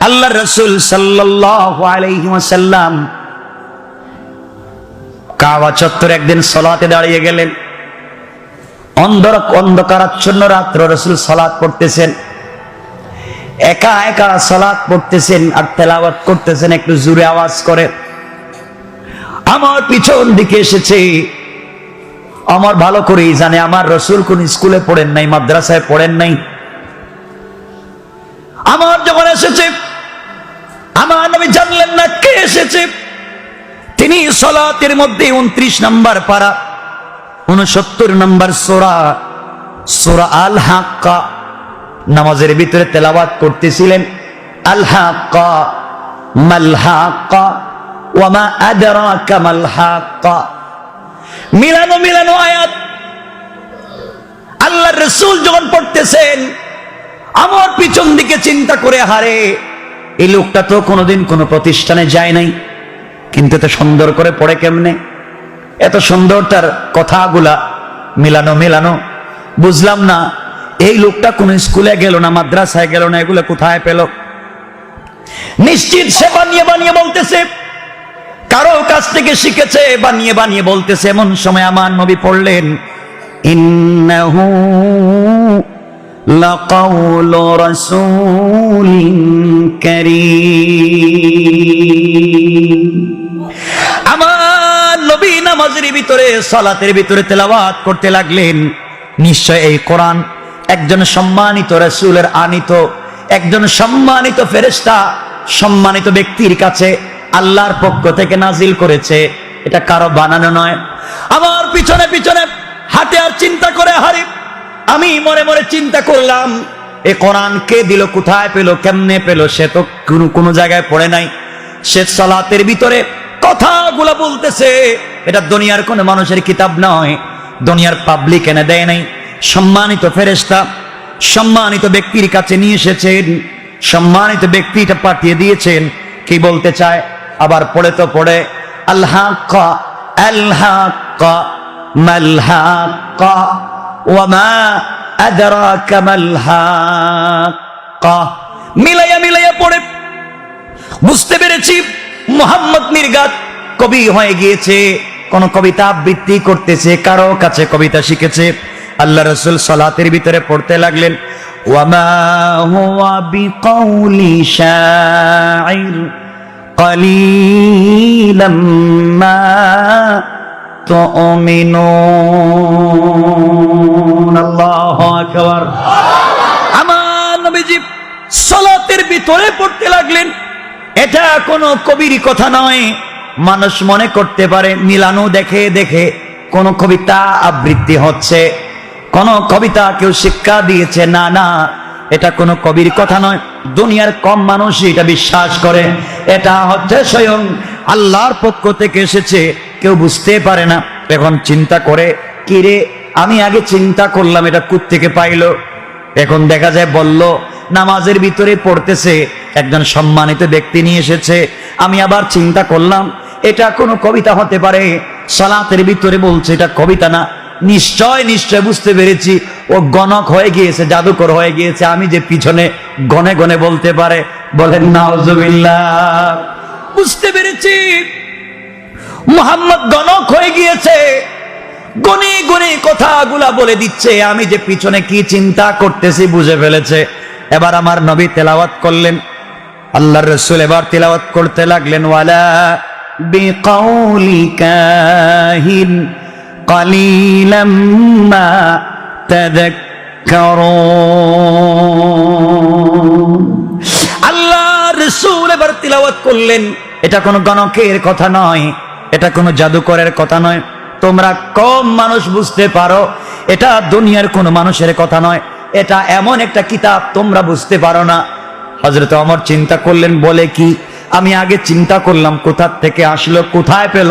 আল্লাহ রাসূল সাল্লাল্লাহু আলাইহি ওয়াসাল্লাম কাবা চত্বরে একদিন সালাতে দাঁড়িয়ে গেলেন। অন্ধকারাচ্ছন্ন রাত্র রাসূল সালাত পড়তেছেন, একা একা সালাত পড়তেছেন আর তেলাওয়াত করতেছেন একটু জোরে আওয়াজ করে। আমার পিছন দিকে এসেছে, আমার ভালো করেই জানে আমার রাসূল কোন স্কুলে পড়েন নাই, মাদ্রাসায় পড়েন নাই। আমার যখন এসেছে, আমার নবী জানলেন না কে এসেছে। তিনি সালাতের মধ্যে 29 নম্বর পারা 69 নম্বর সূরা আল হাক্কা নামাজের ভিতরে তেলাওয়াত করতেছিলেন। আল হাক্কা মাল হাক্কা ওয়া মা আদরাকা মাল হাক্কা, মিলানো আয়াত আল্লাহর রাসূল যখন পড়তেছেন, আমার পিছন দিকে চিন্তা করে, হারে এই লোকটা তো কোনোদিন কোনো প্রতিষ্ঠানে যায় নাই, কিন্তু এত সুন্দর করে পড়ে কেমনে, এত সুন্দর তার কথাগুলা মিলানো। বুঝলাম না এই লোকটা কোন স্কুলে গেল না, মাদ্রাসায় গেল না, এগুলো কোথায় পেল। নিশ্চিত সে বানিয়ে বলতেছে, কারো কাছ থেকে শিখেছে, বানিয়ে বলতেছে। এমন সময় আমার নবী পড়লেন, ইন্নাহু লাকাউলু রাসূলিন কারীম। আমার নবী নামাজের ভিতরে, সালাতের ভিতরে তেলাওয়াত করতে লাগলেন। নিশ্চয় এই কোরআন একজন সম্মানিত রাসূলের আনিত, একজন সম্মানিত ফেরেশতা, সম্মানিত ব্যক্তির কাছে আল্লাহর পক্ষ থেকে নাজিল করেছে, এটা কারো বানানো নয়। আমার পিছনে হাঁটে আর চিন্তা করে, হারি আমি মনে চিন্তা করলাম এই কোরআন কে দিল, কোথায় পেল, কেমনে পেল। সে তো কোনো জায়গায় পড়ে নাই, সে সালাতের ভিতরে কথাগুলো বলতেছে। এটা দুনিয়ার কোন মানুষের কিতাব নয়, দুনিয়ার পাবলিক এনে দেয় নাই। সম্মানিত ফেরেশতা সম্মানিত ব্যক্তির কাছে নিয়ে এসেছেন, সম্মানিত ব্যক্তিটা পাঠিয়ে দিয়েছেন। কি বলতে চায় আবার পড়ে আল হাক্কা মাল হাক্কা ওয়া মা আদরাকা মাল হাক্কা। মিলাইয়া পড়ে বুঝতে পেরেছি মুহাম্মদ মির্গাত কবি হয়ে গিয়েছে, কোন কবিতা আবৃত্তি করতেছে, কারো কাছে কবিতা শিখেছে। আল্লাহ রাসূল সালাতের ভিতরে পড়তে লাগলেন, ওয়া মা হুয়া বিকাউলি শাইর কালিলাম মা তুমিনুন। আল্লাহু আকবার। আমার নবীজি সালাতের ভিতরে পড়তে লাগলেন। এটা কোনো কবির কথা নয়, মানুষ মনে করতে পারে মিলানো দেখে কোন কবিতা আবৃত্তি হচ্ছে, কোন কবিতা কেউ শিক্ষা দিয়েছে। না, এটা কোনো কবির কথা নয়। দুনিয়ার কম মানুষ এটা বিশ্বাস করে, এটা হচ্ছে স্বয়ং আল্লাহর পক্ষ থেকে এসেছে, কেউ বুঝতে পারে না। এখন চিন্তা করে, কি রে আমি আগে চিন্তা করলাম এটা কোত্থেকে পাইলো, এখন দেখা যায় বলল নামাজের ভিতরে পড়তেছে, একজন সম্মানিত ব্যক্তি নিয়ে এসেছে। আমি আবার চিন্তা করলাম এটা কোনো কবিতা হতে পারে, সালাতের ভিতরে বলছে, এটা কবিতা না। নিশ্চয় বুঝতে পেরেছি ও গণক হয়ে গিয়েছে, জাদুকর হয়ে গিয়েছে। আমি যে পিছনে গনে বলতে পারে, বলেন নাউজুবিল্লাহ। বুঝতে পেরেছি মুহাম্মদ গণক হয়ে গিয়েছে, গনে কথাগুলা বলে দিচ্ছে। আমি যে পিছনে কি চিন্তা করতেছি বুঝে ফেলেছে। এবার আমার নবী তেলাওয়াত করলেন, আল্লাহর রাসূল এবার তেলাওয়াত করতে লাগলেন, ওয়ালা বিকাউলি কাহিন কালিলাম মা তাযাক্কারুন। আল্লাহর রাসূল এবার তেলাওয়াত করলেন, এটা কোনো গণকের কথা নয়, এটা কোনো জাদুকরের কথা নয়। তোমরা কম মানুষ বুঝতে পারো, এটা দুনিয়ার কোন মানুষের কথা নয়, এটা এমন একটা কিতাব তোমরা বুঝতে পারো না। হযরত ওমর চিন্তা করলেন, বলে কি? আমি আগে চিন্তা করলাম কোথা থেকে আসলো, কোথায় পেল।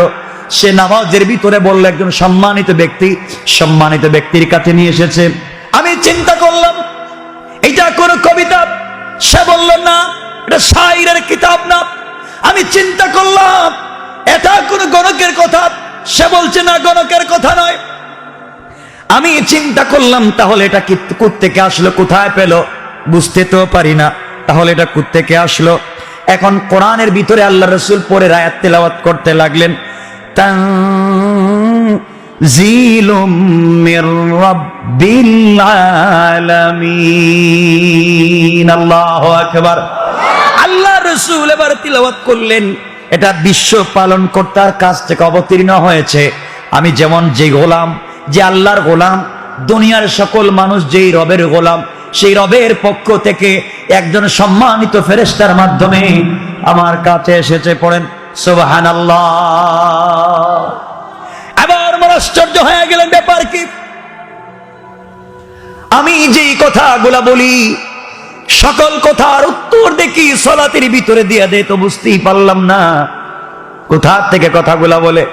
সে নামাজের ভিতরে বলল একজন সম্মানিত ব্যক্তির কাছে নিয়ে এসেছে। আমি চিন্তা করলাম এটা কোন কবিতা, সে বলল না এটা শায়রের কিতাব না। আমি চিন্তা করলাম এটা কোন গণকের কথা, সে বলছে না গণকের কথা নয়। আমি চিন্তা করলাম তাহলে এটা কি কোত্থেকে আসলো, কোথায় পেল, বুঝতে তো পারি না। তাহলে এটা কোত্থেকে আসলো? এখন কোরআনের ভিতরে আল্লাহ রাসূল পরে আয়াত তেলাওয়াত করতে লাগলেন, তানজিলুম মির রাব্বিল আলামিন। আল্লাহু আকবার। আল্লাহ রাসূল এবার তিলাওয়াত করলেন, এটা বিশ্ব পালন কর্তার কাছ থেকে অবতীর্ণ হয়েছে। আমি যেমন যে গোলাম, যে আল্লাহর গোলাম, দুনিয়ার সকল মানুষ যেই রবের গোলাম, সেই রবের পক্ষ থেকে একজন সম্মানিত ফেরেশতার মাধ্যমে আমার কাছে এসেছে। পড়েন সুবহানাল্লাহ। আবার আমার আশ্চর্য হয়ে গেলেন, ব্যাপার কি? আমি যেই কথাগুলা বলি সকল কথার উত্তর দেখি সালাতের ভিতরে দিয়ে দেয়, তো বুঝতেই পারলাম না কোথা থেকে কথাগুলা বলে।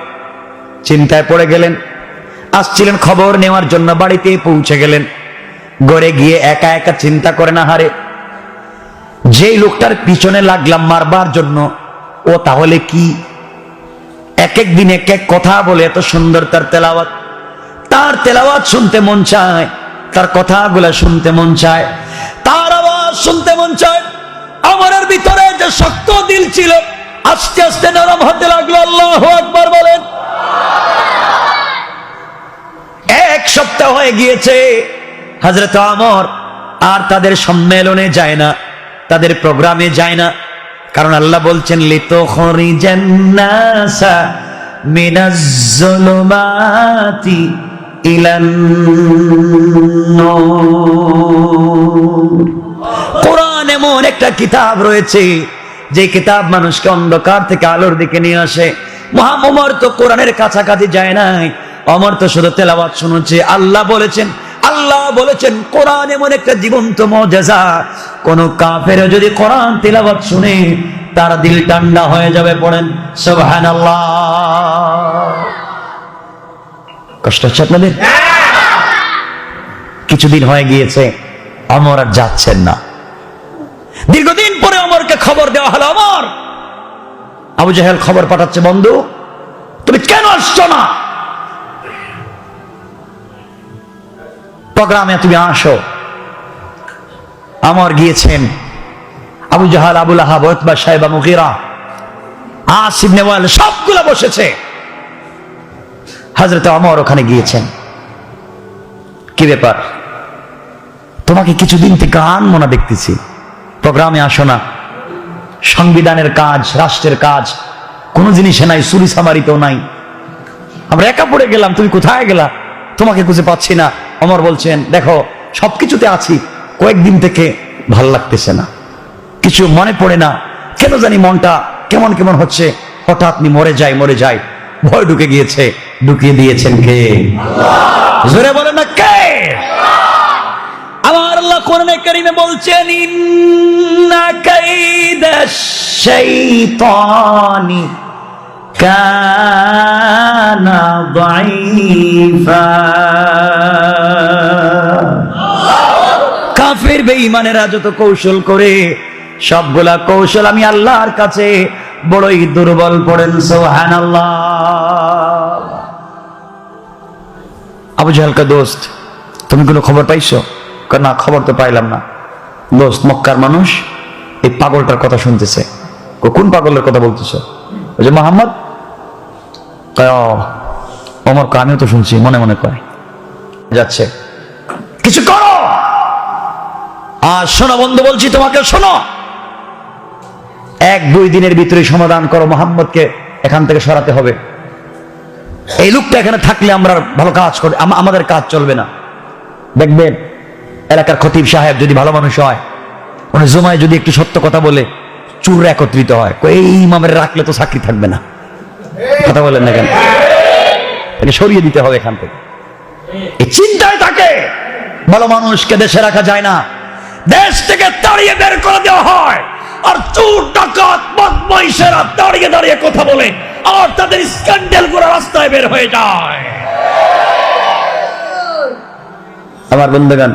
চিন্তায় পড়ে গেলেন। আসছিলেন খবর নেওয়ার জন্য, বাড়িতে পৌঁছে গেলেন। ঘরে গিয়ে একা একা চিন্তা করে, না হারে যেই লোকটার পিছনে লাগলাম মারবার জন্য, ও তাহলে কি এক এক দিন এক এক কথা বলে, এত সুন্দর তার তেলাওয়াত। তার তেলাওয়াত শুনতে মন চায়, তার কথাগুলা শুনতে মন চায়, তার আওয়াজ শুনতে মন চায়। আমার ভিতরে যে শক্ত দিল ছিল আস্তে আস্তে নরম হতে লাগলো। আল্লাহু আকবার বলেন। এক সপ্তাহ হয়ে গিয়েছে, হযরত ওমর আর তাদের সম্মেলনে যায় না, তাদের প্রোগ্রামে যায় না। কারণ আল্লাহ বলছেন, লিতুখরিজান নাসা মিনাজ যুলুমাতি ইলান নূর। কোরআন এমন একটা কিতাব রয়েছে যে কিতাব মানুষকে অন্ধকার থেকে আলোর দিকে নিয়ে আসে। ওমর তো কোরআনের কাছাকাছি যায় নাই, ওমর তো শুধু তেলাওয়াত শুনেছে। আল্লাহ বলেছেন কোরআন এমন একটা জীবন্ত মুজিজা, কোন কাফের যদি কোরআন তেলাওয়াত শুনে তার দিল ঠান্ডা হয়ে যাবে। পড়েন সুবহানাল্লাহ। কষ্ট হচ্ছে আপনাদের? কিছুদিন হয়ে গিয়েছে, ওমর আর যাচ্ছেন না। দীর্ঘদিন পরে ওমরকে খবর দেওয়া হলো, ওমর, আবু জাহেল খবর পাঠাচ্ছে, বন্ধু তুমি কেন আসছো না প্রোগ্রামে? তুমি আসো। ওমর গিয়েছেন। আবু জাহেল, আবু লাহাব, উতবা, শাইবা, মুগীরা, আস ইবনে ওয়াইল সবগুলা বসেছে। হযরত ওমর ওখানে গিয়েছেন। কি ব্যাপার? তোমাকে কিছুদিন থেকে আনমনা দেখতেছি, প্রোগ্রামে আসো না। সংবিধানের কাজ, রাষ্ট্রের কাজ, কোনো জিনিসে নাই, চুরি সামারিতেও নাই। আমরা একা পড়ে গেলাম, তুমি কোথায় গেলা? তোমাকে খুঁজে পাচ্ছি না। ওমর বলছেন, দেখো সবকিছুতে আছি, কয়েকদিন থেকে ভাল লাগতেছে না, কিছু মনে পড়ে না, কেন জানি মনটা কেমন কেমন হচ্ছে। হঠাৎ মরে যাই, ভয় ঢুকে গিয়েছে। ঢুকিয়ে দিয়েছেন কে? আল্লাহ। জোরে বলেন না কে? আমার আল্লাহ কোরআনে কারীমে বলছেন, ইন্না কাইদাশ শাইতানি কানা দাঈফা। কাফের বেঈমানেরা যত কৌশল করে, সবগুলা কৌশল আমি আল্লাহর কাছে বড়ই দুর্বল। পড়েন সুবহানাল্লাহ। আবু জাহেলকে, দোস্ত তুমি কোনো খবর পাইছো? না, খবর তো পাইলাম না। দোস্ত, মক্কার মানুষ এই পাগলটার কথা শুনতেছে। কোন পাগলের কথা বলতেছো? ওই যে মুহাম্মদ। ওমর, আমিও তো শুনছি, মনে মনে কয় যাচ্ছে, কিছু করো। আর শোনো বন্ধু, বলছি তোমাকে, শোনো, 1-2 দিনের ভিতরে সমাধান করো, মুহাম্মদকে এখান থেকে সরাতে হবে। এই লোকটা এখানে থাকলে আমরা ভালো কাজ করি, আমাদের কাজ চলবে না। দেখবেন এলাকার খতিব সাহেব যদি ভালো মানুষ হয়, উনি জুমায় যদি একটু সত্য কথা বলে, চুর একত্রিত হয়, এই ইমামের রাখলে তো চাকরি থাকবে না। কথা বলেন না কেন? তাকে সরিয়ে দিতে হবে এখান থেকে। এই চিন্তায় থাকে। ভালো মানুষকে দেশে রাখা যায় না, দেশ থেকে তাড়িয়ে বের করে দেওয়া হয়। আর চোর ডাকাত বদমাইশেরা দাঁড়িয়ে দাঁড়িয়ে কথা বলে, আর তাদের স্ক্যান্ডাল করে রাস্তায় বের হয়ে যায়। আমার বন্ধুগণ,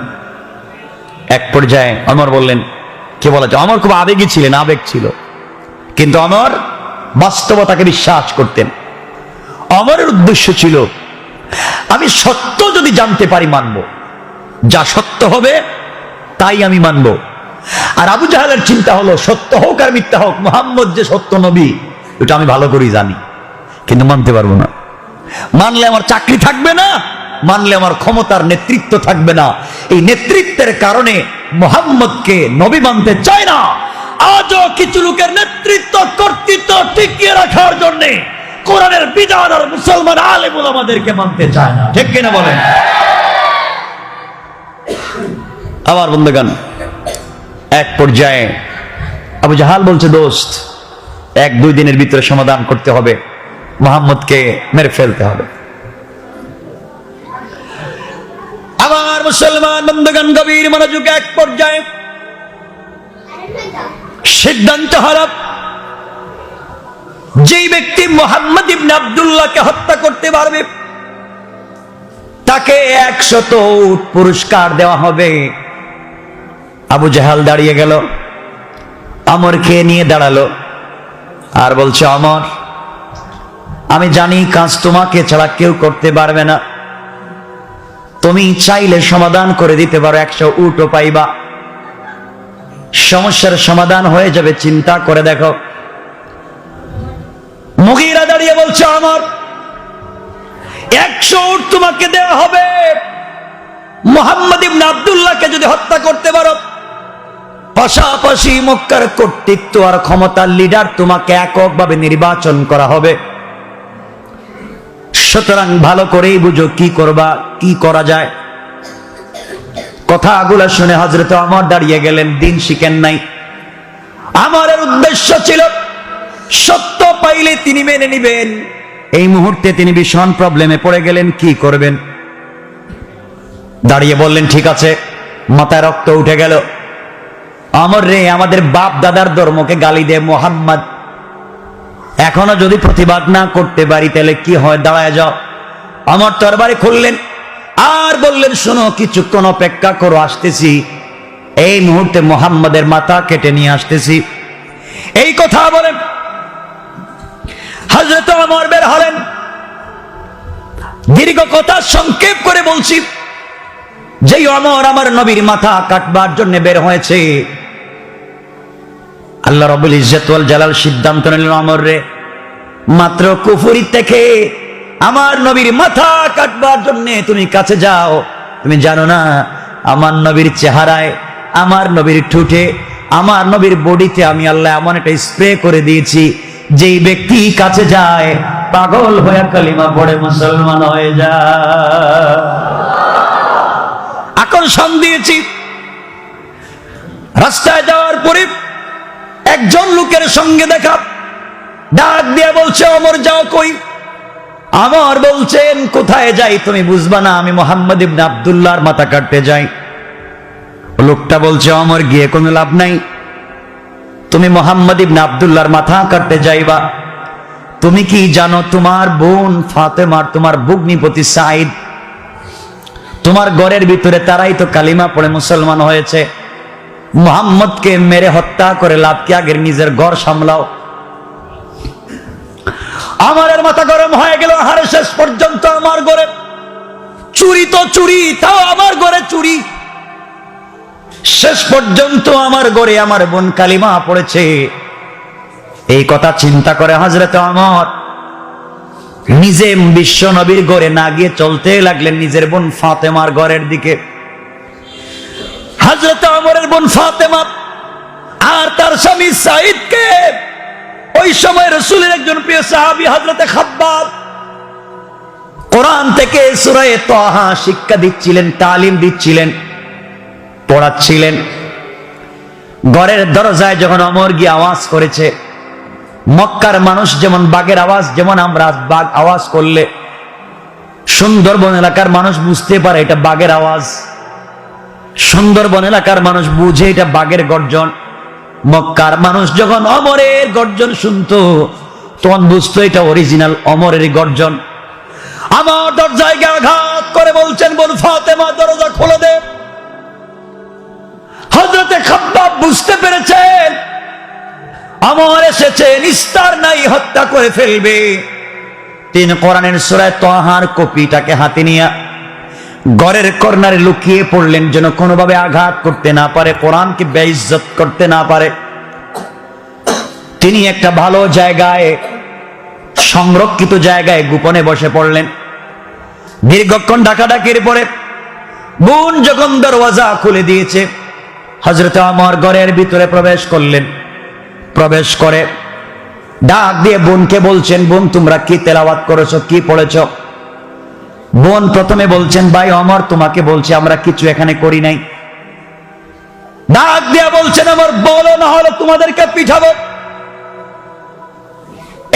এক পর্যায়ে ওমর বললেন, কে বলা যায়, ওমর খুব আবেগী ছিলেন, আবেগ ছিল, কিন্তু ওমর বাস্তবতাকে বিশ্বাস করতেন। ওমরের উদ্দেশ্য ছিল, আমি সত্য যদি জানতে পারি মানব, যা সত্য হবে তাই আমি মানব। আর আবু জাহেলের চিন্তা হলো সত্য হোক আর মিথ্যা হোক, মুহাম্মদ যে সত্য নবী এটা আমি ভালো করেই জানি, কিন্তু মানতে পারবো না। মানলে আমার চাকরি থাকবে না, মানলে আমার ক্ষমতার নেতৃত্ব থাকবে না। এই নেতৃত্বের কারণে মুহাম্মদকে নবী মানতে চায় না। আজও কিছু লোকের নেতৃত্ব কর্তৃত্ব টিকিয়ে রাখার জন্য কোরআনের বিধান আর মুসলমান আলেম ওলামাদেরকে মানতে চায় না, ঠিক কিনা বলেন? আবার বন্ধুগণ, এক পর্যায়ে আবু জাহাল বলছে, দোস্ত 1-2 দিনের ভিতরে সমাধান করতে হবে, মুহাম্মদকে মেরে ফেলতে হবে। আমার মুসলমান বন্ধুগণ গভীর মনোযোগ, এক পর্যায়ে সিদ্ধান্ত হলো যেই ব্যক্তি মুহাম্মদ ইবনে আব্দুল্লাহকে হত্যা করতে পারবে তাকে 100 উট পুরস্কার দেওয়া হবে। আবু জাহাল দাঁড়িয়ে গেল, আমরকে নিয়ে দাঁড়ালো আর বলছে, আমর, আমি জানি কাজ তোমাকে ছাড়া কেউ করতে পারবে না, তুমি চাইলে সমাধান করে দিতে পারো, 100 উটও পাইবা, সমস্যার সমাধান হয়ে যাবে, চিন্তা করে দেখো। মুগীরা দাঁড়িয়ে বলছে, আমর, 100 উট তোমাকে দেওয়া হবে মুহাম্মদ ইবনে আব্দুল্লাহকে যদি হত্যা করতে পারো, পাশাপাশি মক্কার কর্তৃত্ব আর ক্ষমতার লিডার তোমাকে এককভাবে নির্বাচন করা হবে। সুতরাং ভালো করেই বুঝো কি করবা, কি করা যায়। কথাগুলো শুনে হযরত ওমর দাঁড়িয়ে গেলেন, দিন শিখেন নাই। আমাদের উদ্দেশ্য ছিল সত্য পাইলে তিনি মেনে নিবেন। এই মুহূর্তে তিনি ভীষণ প্রবলেমে পড়ে গেলেন, কি করবেন? দাঁড়িয়ে বললেন, ঠিক আছে। মাথায় রক্ত উঠে গেল। আমর রে, আমাদের বাপ দাদার ধর্মকে গালি দে মুহাম্মদ, এখনো যদি প্রতিবাদ না করতে পারি তাহলে কি হয়, দাঁড়ায় যাও। আমর তরবারি খুললেন আর বললেন, শোনো, কিছুক্ষণ অপেক্ষা করো, আসতেছি, এই মুহূর্তে মুহাম্মাদের মাথা কেটে নিয়ে আসতেছি। এই কথা বলেন হযরত ওমর বের হলেন। দীর্ঘ কথা সংক্ষেপ করে বলছি, যেই ওমর আমার নবীর মাথা কাটবার জন্য বের হয়েছে, আল্লাহ রাব্বুল ইজ্জত ওয়াল জালাল সিদ্ধান্ত নিলেন, ওমর রে, মাত্র কুফরি থেকে আমার নবীর মাথা কাটবার জন্য তুমি কাছে যাও। তুমি জানো না আমার নবীর চেহারায়, আমার নবীর ঠোঁটে, আমার নবীর বডিতে আমি আল্লাহ এমন একটা স্প্রে করে দিয়েছি, যেই ব্যক্তি কাছে যায় পাগল হয়ে কালিমা পড়ে মুসলমান হয়ে যায়। আকর্ষণ দিয়েছি। রাস্তায় যাওয়ার পরে একজন লোকের সঙ্গে দেখা, ডাক দিয়ে বলছে, ওমর যাও কই? আমর বলছেন, কোথায় যাই তুমি বুঝবা না, আমি মুহাম্মদ ইবনে আব্দুল্লাহর মাথা কাটতে যাই। লোকটা বলছে, ওমর গিয়ে কোনো লাভ নাই, তুমি মুহাম্মদ ইবনে আব্দুল্লাহর মাথা কাটতে যাইবা। তুমি কি জানো তোমার বোন ফাতেমার, তোমার ভগ্নিপতি সাইদ, তোমার ঘরের ভিতরে তারাই তো কালিমা পড়ে মুসলমান হয়েছে। মুহাম্মদকে মেরে হত্যা করে লাভ কি, আগের নিজের ঘর সামলাও। আমারের মাথা গরম হয়ে গেল। হারে, শেষ পর্যন্ত আমার ঘরে চুরি তো চুরি, তাও আমার ঘরে চুরি। শেষ পর্যন্ত আমার ঘরে আমার বোন কালিমা পড়েছে। এই কথা চিন্তা করে হযরত ওমর নিজে বিশ্ব নবীর ঘরে না গিয়ে চলতে লাগলেন নিজের বোন ফাতেমার ঘরের দিকে। হযরত ওমরের বোন ফাতেমা আর তার স্বামী সাইদকে ওই সময় রাসূলের একজন প্রিয় সাহাবী হযরতে খাব্বাব কোরআন থেকে সূরা তাহা শিক্ষা দিচ্ছিলেন, তালিম দিচ্ছিলেন, পড়াচ্ছিলেন। ঘরের দরজায় যখন ওমর গিয়ে আওয়াজ করেছে, মক্কার মানুষ যেমন বাঘের আওয়াজ, যেমন আমরা বাঘ আওয়াজ করলে সুন্দরবন এলাকার মানুষ বুঝতে পারে এটা বাঘের আওয়াজ, সুন্দরবন এলাকার মানুষ বুঝে এটা বাঘের গর্জন। মক্কার মানুষ যখন ওমরের গর্জন শুনতো তখন বুঝতো এটা অরিজিনাল ওমরের গর্জন। আমার দরজায় আঘাত করে বলছেন, বোন ফাতেমা দরজা খুলে দে। হযরতে খাব্বাব বুঝতে পেরেছেন ওমর এসেছে, নিস্তার নাই, হত্যা করে ফেলবে। তিনি কোরআনের সূরা তাহার কপিটাকে হাতে নিয়ে ঘরের কর্নারে লুকিয়ে পড়লেন যেন কোনোভাবে আঘাত করতে না পারে, কোরআনকে বেইজ্জত করতে না পারে। তিনি একটা ভালো জায়গায়, সংরক্ষিত জায়গায় গোপনে বসে পড়লেন। দীর্ঘক্ষণ ডাকাডাকির পরে বোন যখন দরওয়াজা খুলে দিয়েছে, হযরত ওমর ঘরের ভিতরে প্রবেশ করলেন। প্রবেশ করে ডাক দিয়ে বোনকে বলছেন, বোন তোমরা কি তেলাওয়াত করেছো, কি পড়েছো? বোন প্রথমে বলছেন, ভাই ওমর তোমাকে বলছি আমরা কিছু এখানে করি নাই। ডাক দিয়ে বলছেন, আমার বলো না হলে তোমাদেরকে পিঠাবো।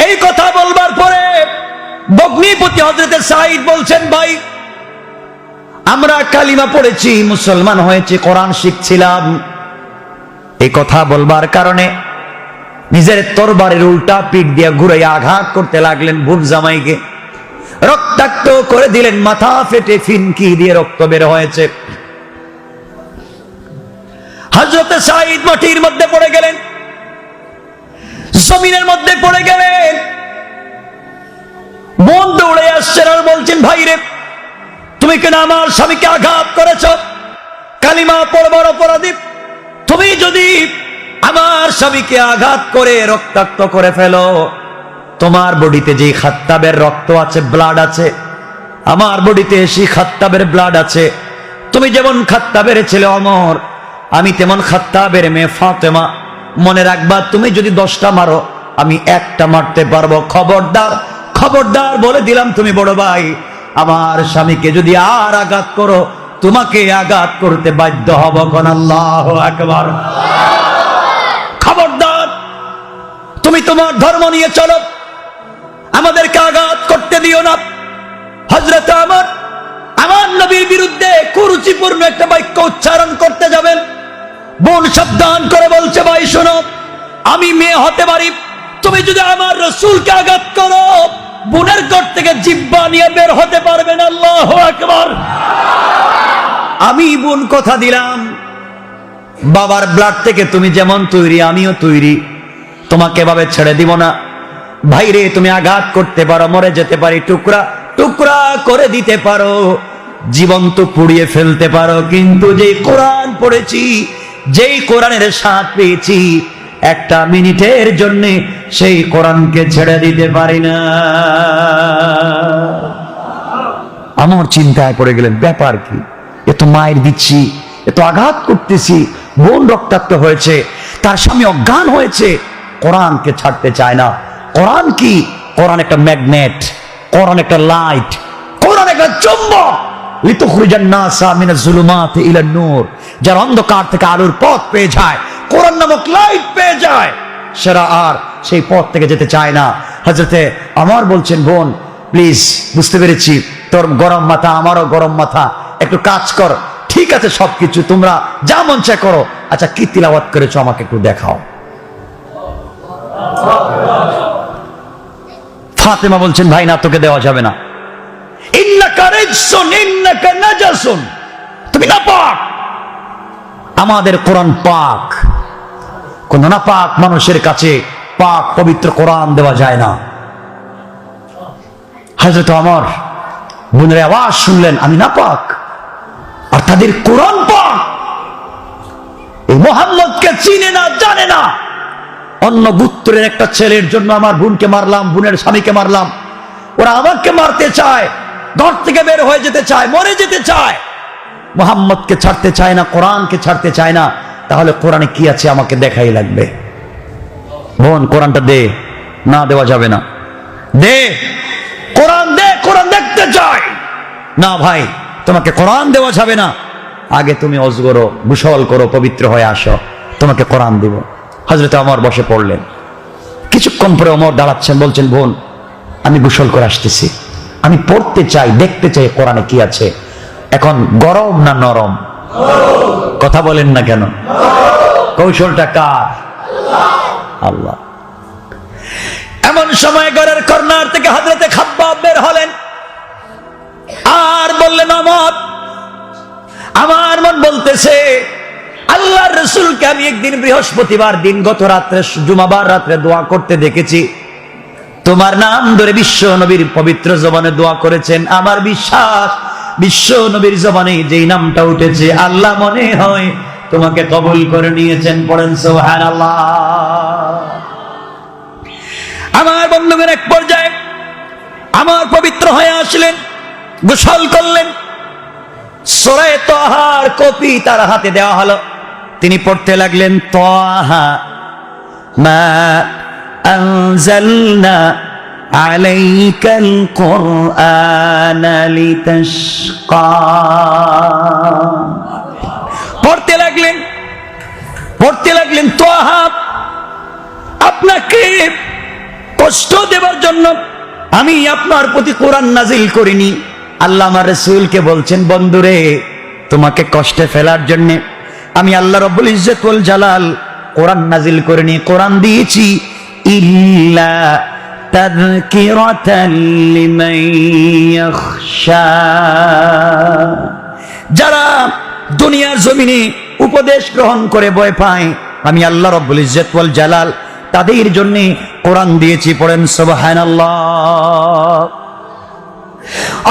এই কথা বলবার পরে ভগ্নিপতি হযরত সাঈদ বলছেন, ভাই আমরা কালিমা পড়েছি, মুসলমান হয়েছে, কোরআন শিখছিলাম। এই কথা বলবার কারণে নিজের তরবারির উল্টা পিঠ দিয়ে ঘুরে আঘাত করতে লাগলেন বোন জামাইকে। রক্তাক্ত করে দিলেন, মাথা ফেটে ফিনকি দিয়ে রক্ত বের হয়েছে। হযরত সাঈদ মাটির মধ্যে পড়ে গেলেন, জমিনের মধ্যে পড়ে গেলেন। বোন দৌড়ে আসছেন আর বলছেন, ভাই রে তুমি কেন আমার স্বামীকে আঘাত করেছ? কালিমা পড়বার অপরাধী তুমি যদি আমার স্বামীকে আঘাত করে রক্তাক্ত করে ফেলো, তোমার বডিতে যে খাত্তাবের রক্ত আছে, ব্লাড আছে, আমার বডিতে সেই খাত্তাবের ব্লাড আছে। তুমি যেমন খাত্তাবের ছেলে ওমর, আমি তেমন খাত্তাবের মেয়ে ফাতেমা। মনে রাখবা, তুমি যদি 10টা মারো আমি একটা মারতে পারবো। খবরদার, খবরদার বলে দিলাম, তুমি বড় ভাই, আমার স্বামীকে যদি আর আঘাত করো তোমাকে আঘাত করতে বাধ্য হব। কোন আল্লাহু আকবার। খবরদার, তুমি তোমার ধর্ম নিয়ে চলো, আমাদেরকে আঘাত করতে দিও না। হযরত ওমর আমার নবীর বিরুদ্ধে কুরুচিপূর্ণ একটা বাক্য উচ্চারণ করতে যাবেন। বোন সাবধান করে বলছে, ভাই শোনো, আমি মেয়ে হতে পারি, তুমি যদি আমার রাসূলকে আঘাত করো বোনের ঘর থেকে জিহ্বা নিয়ে বের হতে পারবে না। আল্লাহু আকবার। আমি বোন কথা দিলাম, বাবার ব্লাড থেকে তুমি যেমন তৈরি আমিও তৈরি, তোমাকে এভাবে ছেড়ে দিব না। ভাইরে তুমি আঘাত করতে পারো, মরে যেতে পারি, টুকরা টুকরা করে দিতে পারো, জীবন্ত পুড়িয়ে ফেলতে পারো, কিন্তু যেই কোরআন পড়েছি, যেই কোরআনের স্বাদ পেয়েছি, একটা মিনিটের জন্য সেই কোরআনকে ছেড়ে দিতে পারি না। আমার চিন্তায় পড়ে গেলেন, ব্যাপার কি? এত মায়ের দিচ্ছি, এত আঘাত করতেছি, বোন রক্তাক্ত হয়েছে, তার স্বামী অজ্ঞান হয়েছে, কোরআনকে ছাড়তে চায় না। কোরআন কি? কোরআন একটা ম্যাগনেট, কোরআন একটা লাইট, কোরআন একটা চুম্বক। লিতুখরিজান নাসা মিনাজ জুলুমাতি ইলান নূর, যারা অন্ধকার থেকে আলোর পথ পেয়ে যায়, কোরআন নামক লাইট পেয়ে যায়, সেরা আর সেই পথ থেকে যেতে চায় না। হযরতে ওমর বলছেন, বোন প্লিজ, বুঝতে পেরেছি তোর গরম মাথা, আমারও গরম মাথা, একটু কাজ কর। ঠিক আছে, সবকিছু তোমরা যা মন চায় করো। আচ্ছা কি তিলাওয়াত করেছো আমাকে একটু দেখাও। ফাতেমা বলছেন, ভাই না, তোকে দেওয়া যাবে না। ইন্নাকা রিজসুন ইন্নাকা নাজাসুন, তুমি নাপাক। আমাদের কোরআন পাক, কোন নাপাক মানুষের কাছে পাক পবিত্র কোরআন দেওয়া যায় না। হযরত ওমর বোনের আওয়াজ শুনলেন, আমি নাপাক আর তাদের কোরআন পাক। এই মুহাম্মদকে চিনে না, জানে না। অন্য গোত্রের একটা ছেলের জন্য আমার বোনকে মারলাম, বোনের স্বামীকে মারলাম, ওরা আমাকে মারতে চায়, ঘর থেকে বের হয়ে যেতে চায়, মরে যেতে চায়, মুহাম্মদকে ছাড়তে চায় না, কোরআনকে ছাড়তে চায় না। তাহলে কোরআনে কি আছে আমাকে দেখাই লাগবে। বোন কোরআনটা দে। না, দেওয়া যাবে না। দে কোরআন, দে, কোরআন দেখতে চাই। না ভাই, তোমাকে কোরআন দেওয়া যাবে না, আগে তুমি ওযু করো, গোসল করো, পবিত্র হয়ে আসো, তোমাকে কোরআন দিব। হযরত ওমর বসে পড়লেন। কিছুক্ষণ পরে ওমর দাঁড়াচ্ছেন, বলছেন, বোন আমি গোসল করে আসতেছি, আমি পড়তে চাই, দেখতে চাই কোরআনে কি আছে। এখন গরম না নরম? কথা বলেন না কেন? কৌশলটা কার? আল্লাহ। এমন সময় ঘরের কর্নার থেকে হযরতে খাব্বাব বের হলেন আর বললেন, ওমর আমার মন বলতেছে আল্লাহর রাসূলকে আমি একদিন বৃহস্পতিবার দিন গত রাত্রে, জুমাবার রাত্রে দোয়া করতে দেখেছি, তোমার নাম ধরে বিশ্ব নবীর পবিত্র জবানে দোয়া করেছেন। আমার বিশ্বাস বিশ্ব নবীর জবানে যেই নামটা উঠেছে, আল্লাহ মনে হয় তোমাকে কবুল করে নিয়েছেন। পড়েন সুবহানাল্লাহ। আমার বন্ধুগণ, এক পর্যায়ে আমার পবিত্র হয়ে আসলেন, গোসল করলেন, সূরা তাহার কপি তার হাতে দেওয়া হলো। তিনি পড়তে লাগলেন, তাহা মা আনজালনা আলাইকাল কুরআনা লিতাশকা। পড়তে লাগলেন তাহা, আপনাকে কষ্ট দেবার জন্য আমি আপনার প্রতি কোরআন নাজিল করিনি। আল্লাহ আমার রাসূলকে বলছেন, বন্ধুরে, তোমাকে কষ্টে ফেলার জন্য আমি আল্লাহ রাব্বুল ইজ্জত ওয়াল জালাল কোরআন নাজিল করিনি, কোরআন দিয়েছি ইল্লা তাযকিরাতাল লিমান ইয়াখশা। যারা দুনিয়ার জমিনে উপদেশ গ্রহণ করে ভয় পায়, আমি আল্লাহ রাব্বুল ইজ্জত ওয়াল জালাল তাদের জন্য কোরআন দিয়েছি। পড়েন সুবহানাল্লাহ।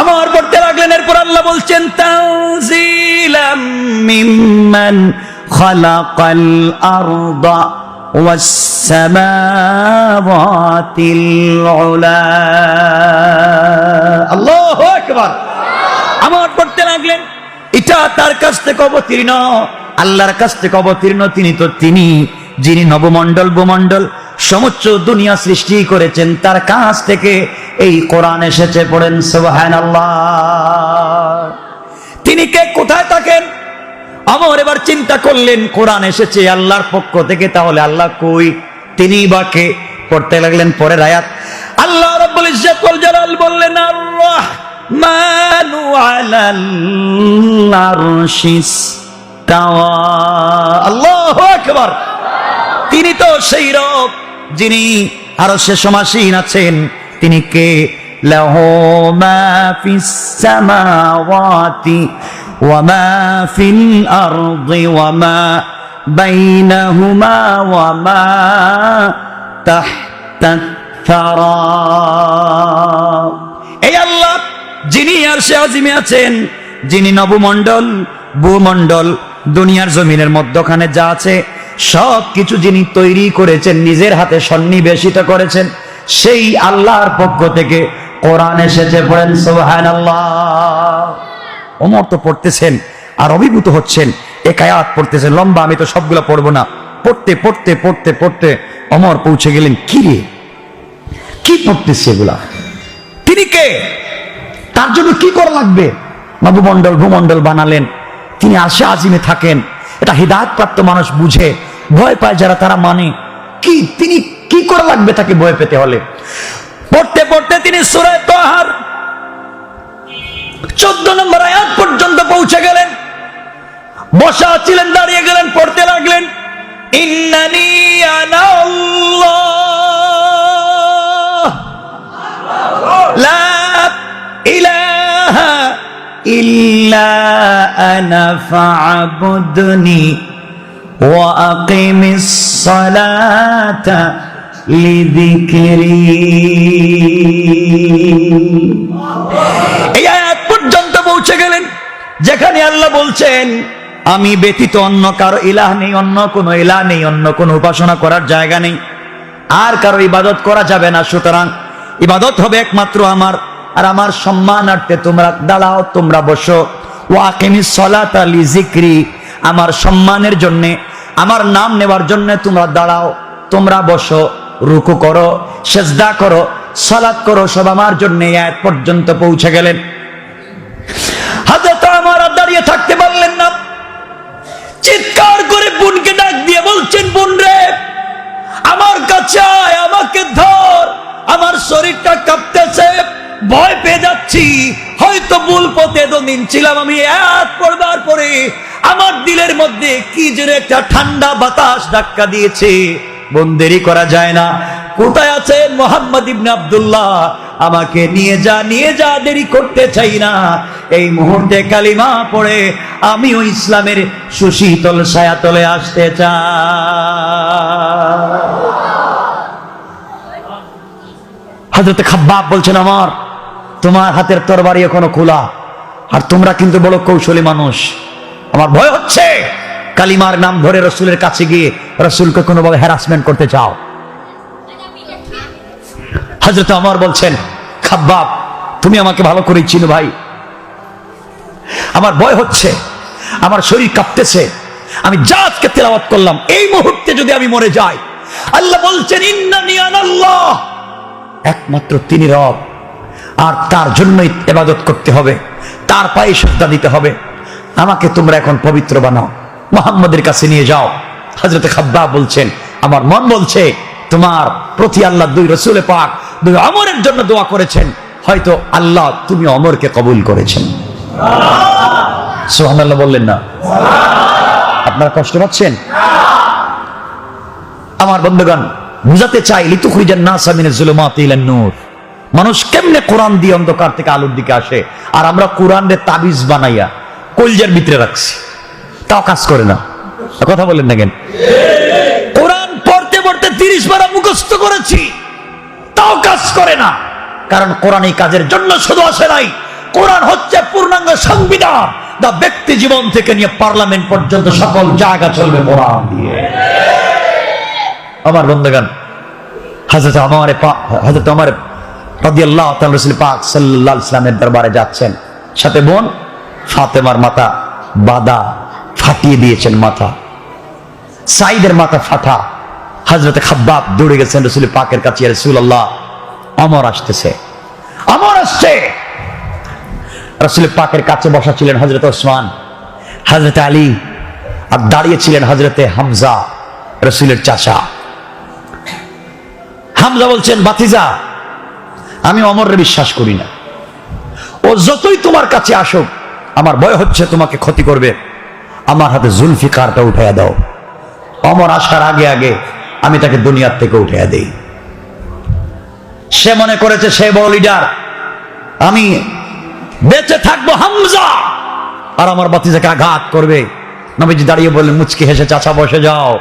আমার পড়তে লাগলেন, এরপর আল্লাহ বলছেন, তানজিলাম মিম্মান খালাকাল আরদা ওয়াস সামাওয়াতিল উলা। আল্লাহু আকবার। আমার পড়তে লাগলেন, এটা তার কাছ থেকে অবতীর্ণ, আল্লাহর কাছ থেকে অবতীর্ণ। তিনি যিনি নবমণ্ডল ভূমণ্ডল সমস্ত দুনিয়া সৃষ্টি করেছেন, তার কাছ থেকে এই কোরআন এসেছে। পড়েন সুবহানাল্লাহ। তিনি কে, কোথায় থাকেন? আমার এবার চিন্তা করলেন, কোরআন এসেছে আল্লাহর পক্ষ থেকে, তাহলে আল্লাহ কই, তিনি বা কে? পড়তে লাগলেন পরের আয়াত, আল্লাহ রাব্বুল ইজ্জত ওয়াল জালাল বললেন, আর রাহমানু আলাল আরশিস তাওয়া। আল্লাহু আকবার। তিনি তো সেই রব যিনি আরশে সমাসীন আছেন। তিনি কে? লাহু মা ফিস সামাওয়াতি ওয়া মা ফিল আরদি ওয়া মা বাইনাহুমা ওয়া মা তাহতাত থারা। এই আল্লাহ যিনি আরশে আজিমে আছেন, যিনি নবমণ্ডল ভূমণ্ডল দুনিয়ার জমিনের মধ্যখানে যা আছে সব কিছু যিনি তৈরি করেছেন, নিজের হাতে সন্নিবেশিত করেছেন, সেই আল্লাহর পক্ষ থেকে কোরআন এসেছে। পড়েন সুবহানাল্লাহ। ওমর তো পড়তেছেন আর অভিভূত হচ্ছেন, এক আয়াত পড়তেছেন লম্বা, আমি তো সবগুলো পড়বো না। পড়তে পড়তে পড়তে পড়তে ওমর পৌঁছে গেলেন, কি রে, কি পড়তেছে এগুলা? তিনি কে? তার জন্য কি করা লাগবে? নবমণ্ডল ভূমণ্ডল বানালেন, তিনি আরশে আজিমে থাকেন। এটা হিদায়াত প্রাপ্ত মানুষ বুঝে, ভয় পায় যারা, তারা মানে কি, তিনি কি করা লাগবে তাকে ভয় পেতে হলে? পড়তে পড়তে তিনি সূরা তাহার 14 নম্বর আয়াত পর্যন্ত পৌঁছে গেলেন। বসা ছিলেন, দাঁড়িয়ে গেলেন, পড়তে লাগলেন, ইন্নানি আনা আল্লাহ লা ইলাহা ইল্লা আনা ফা'বুদনি ওয়া আকিমিস সালাতা লিযিকরি। এই আয়াত পর্যন্ত পৌঁছে গেলেন, যেখানে আল্লাহ বলছেন, আমি ব্যতীত অন্য কারো ইলাহ নেই, অন্য কোনো ইলাহ নেই, অন্য কোনো উপাসনা করার জায়গা নেই, আর কারো ইবাদত করা যাবে না। সুতরাং ইবাদত হবে একমাত্র আমার, আর আমার সম্মানার্থে তোমরা দাঁড়াও, তোমরা বসো। ওয়া আকিমিস সালাতা লিযিকরি, আমার সম্মানের জন্য, আমার নাম নেবার জন্য তোমরা দাঁড়াও, তোমরা বসো, রুকু করো, সেজদা করো, সালাত করো, সব আমার জন্য। আয়াত পর্যন্ত পৌঁছে গেলেন। হযরত ওমর দাঁড়িয়ে থাকতে পারলেন না, চিৎকার করে বোনকে ডাক দিয়ে বলছেন, বোন রে, আমার কাছে আয়, আমাকে ধর, আমার শরীরটা কাঁপতেছে, ভয় পেয়ে যাচ্ছি, হয়তো ভুল পথে এতদিন ছিলাম। আমি আয়াত পড়বার পরে আমার দিলের মধ্যে কি যেন একটা ঠান্ডা বাতাস ধাক্কা দিয়েছে। বোন, দেরি করা যায় না, কোথায় আছেন মুহাম্মদ ইবনে আব্দুল্লাহ? আমাকে নিয়ে যা, নিয়ে যা, দেরি করতে চাই না। এই মুহূর্তে কালিমা পড়ে আমিও ইসলামের সুশীতল ছায়াতলে আসতে চাই। হযরত খাব্বাব বলছেন, আমার তোমার হাতের তরবারি এখনো খোলা, আর তোমরা কিন্তু বড় কৌশলী মানুষ। আমার ভয় হচ্ছে কালিমার নাম ধরে রসুলের কাছে গিয়ে রসুলকে কোনোভাবে হ্যারাসমেন্ট করতে চাও। হযরত ওমর বলছেন, খাব্বাব তুমি আমাকে ভালো করে চিনো ভাই, আমার ভয় হচ্ছে, আমার শরীর কাঁপতেছে। আমি যা আজকে তেলাওয়াত করলাম, এই মুহূর্তে যদি আমি মরে যাই, আল্লাহ বলছেন ইন্নানি আনাল্লাহ, একমাত্র তিনি রব, আর তার জন্যই ইবাদত করতে হবে, তার পায়ে সিজদা দিতে হবে। আমাকে তোমরা এখন পবিত্র বানাও, মুহাম্মদের কাছে নিয়ে যাও। হযরত খাব্বাব বলছেন, আমার মন বলছে তোমার প্রতি আল্লাহ দুই রসুল পাক দুই ওমরের জন্য দোয়া করেছেন, হয়তো আল্লাহ তুমি ওমরকে কবুল করেছেন। সুবহানাল্লাহ বললেন না? আপনারা কষ্ট পাচ্ছেন? আমার বন্ধুগণ, বুঝাতে চাই লিতুখরিজান নাসা মিনাজ যুলুমাতি ইলান নূর, মানুষ কেমনে কোরআন দিয়ে অন্ধকার থেকে আলোর দিকে আসে, আর আমরা কোরআনের তাবিজ বানাইয়া কলজার ভিতরে রাখছি, তাও কাজ করে না। কথা বলেন না কেন? কোরআন পড়তে পড়তে 30 বার মুখস্থ করেছি, তাও কাজ করে না। কারণ কোরআন এই কাজের জন্য শুধু আসে নাই, কোরআন হচ্ছে পূর্ণাঙ্গ সংবিধান, যা ব্যক্তি জীবন থেকে নিয়ে পার্লামেন্ট পর্যন্ত সকল জায়গা চলবে কোরআন দিয়ে। আমার বন্ধুগণ, হযরত ওমর রাদিয়াল্লাহু তাআলা রাসূল পাক সাল্লাল্লাহু আলাইহি ওয়াসাল্লামের দরবারে যাচ্ছেন, সাথে বোন ফাতেমার মাথা বাদা ফাটিয়ে দিয়েছেন, মাথা সাইদের মাথা ফাটা। হযরত খাব্বাব দৌড়ে গেছেন রাসূল পাকের কাছে, ইয়া রাসূলুল্লাহ ওমর আসতেছে, ওমর আসছে। রাসূল পাকের কাছে বসা ছিলেন হযরত ওসমান, হযরত আলী, আর দাঁড়িয়ে ছিলেন হযরত হামজা, রাসূলের চাচা। হামজা বলছেন, বাতিজা আমি ওমরের বিশ্বাস করি না, ও যতই তোমার কাছে আসুক আমার ভয় হচ্ছে তোমাকে ক্ষতি করবে, আমার হাতে জুলফিকারটা উঠাইয়া দাও। ওমর আসার আগে আগে আমি তাকে দুনিয়ার থেকে উঠাইয়া দেই। সে মনে করেছে সে বড় লিডার, আমি বেঁচে থাকবো হামজা আর আমার বাতিজাকে আঘাত করবে। নবীজি দাঁড়িয়ে বললেন, মুচকি হেসে, চাচা বসে যাও।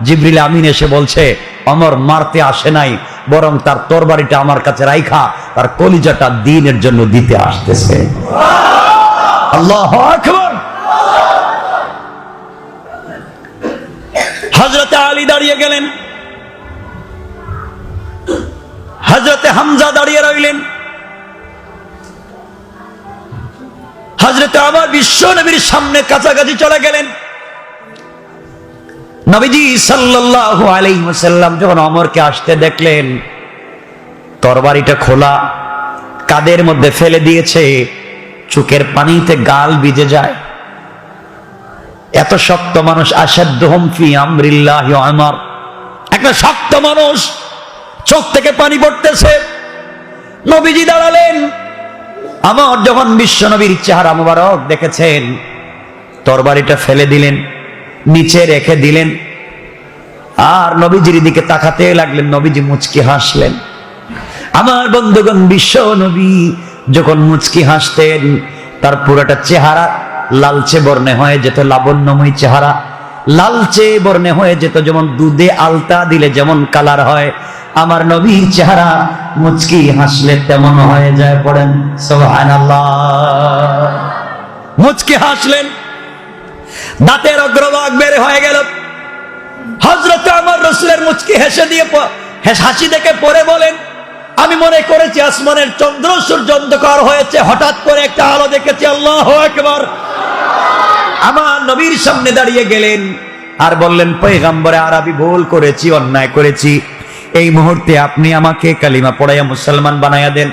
জিবরিল আমিন এসে বলছে, ওমর মারতে আসে নাই, বরং তার তরবারিটা আমার কাছে রাইখা তার কলিজাটা দ্বীনের জন্য দিতে আসতেছে। আল্লাহু আকবার। হযরত আলী দাঁড়িয়ে গেলেন, হযরত হামজা দাঁড়িয়ে রইলেন, হযরত ওমর বিশ্ব নবীর সামনে কাছাকাছি চলে গেলেন। নবীজি সাল্লাল্লাহু আলাইহি ওয়াসাল্লাম যখন ওমরকে আসতে দেখলেন, তরবারিটা খোলা, কাদের মধ্যে ফেলে দিয়েছে, চোখের পানিতে গাল ভিজে যায়। এত শক্ত মানুষ, আশাদ্দুহুম ফি আমরিল্লাহি ওমর, একটা শক্ত মানুষ, চোখ থেকে পানি পড়তেছে। নবীজি দাঁড়ালেন, আমার যখন বিশ্ব নবীর চেহারা মুবারক দেখেছেন, তরবারিটা ফেলে দিলেন, নিচে রেখে দিলেন, আর নবীজির দিকে তাকাতে লাগলেন। নবীজি মুচকি হাসলেন। আমার বন্ধুগণ, বিশ্ব নবী যখন মুচকি হাসতেন, তার পুরোটা চেহারা লালচে বর্ণে হয়ে যেত, লাবণ্যময় চেহারা লালচে বর্ণে হয়ে যেত, যেমন দুধে আলতা দিলে যেমন কালার হয়, আমার নবীর চেহারা মুচকি হাসলে তেমন হয়ে যায়। পড়েন সুবহানাল্লাহ। মুচকি হাসলেন, দাঁতের অগ্রভাগ বের হয়ে গেল। হযরত ওমর রাসূলের মুচকি হেসে দিয়ে হাসি দেখে পরে বলেন, আমি মনে করেছি আসমানের চন্দ্র সূর্য অন্ধকার হয়েছে, হঠাৎ করে একটা আলো দেখেছি। আল্লাহু আকবার। আমার নবীর সামনে দাঁড়িয়ে গেলেন আর বললেন, পয়গম্বরে আরবি, ভুল করেছি, অন্যায় করেছি, এই মুহূর্তে আপনি আমাকে কালিমা পড়াইয়া মুসলমান বানাইয়া দেন।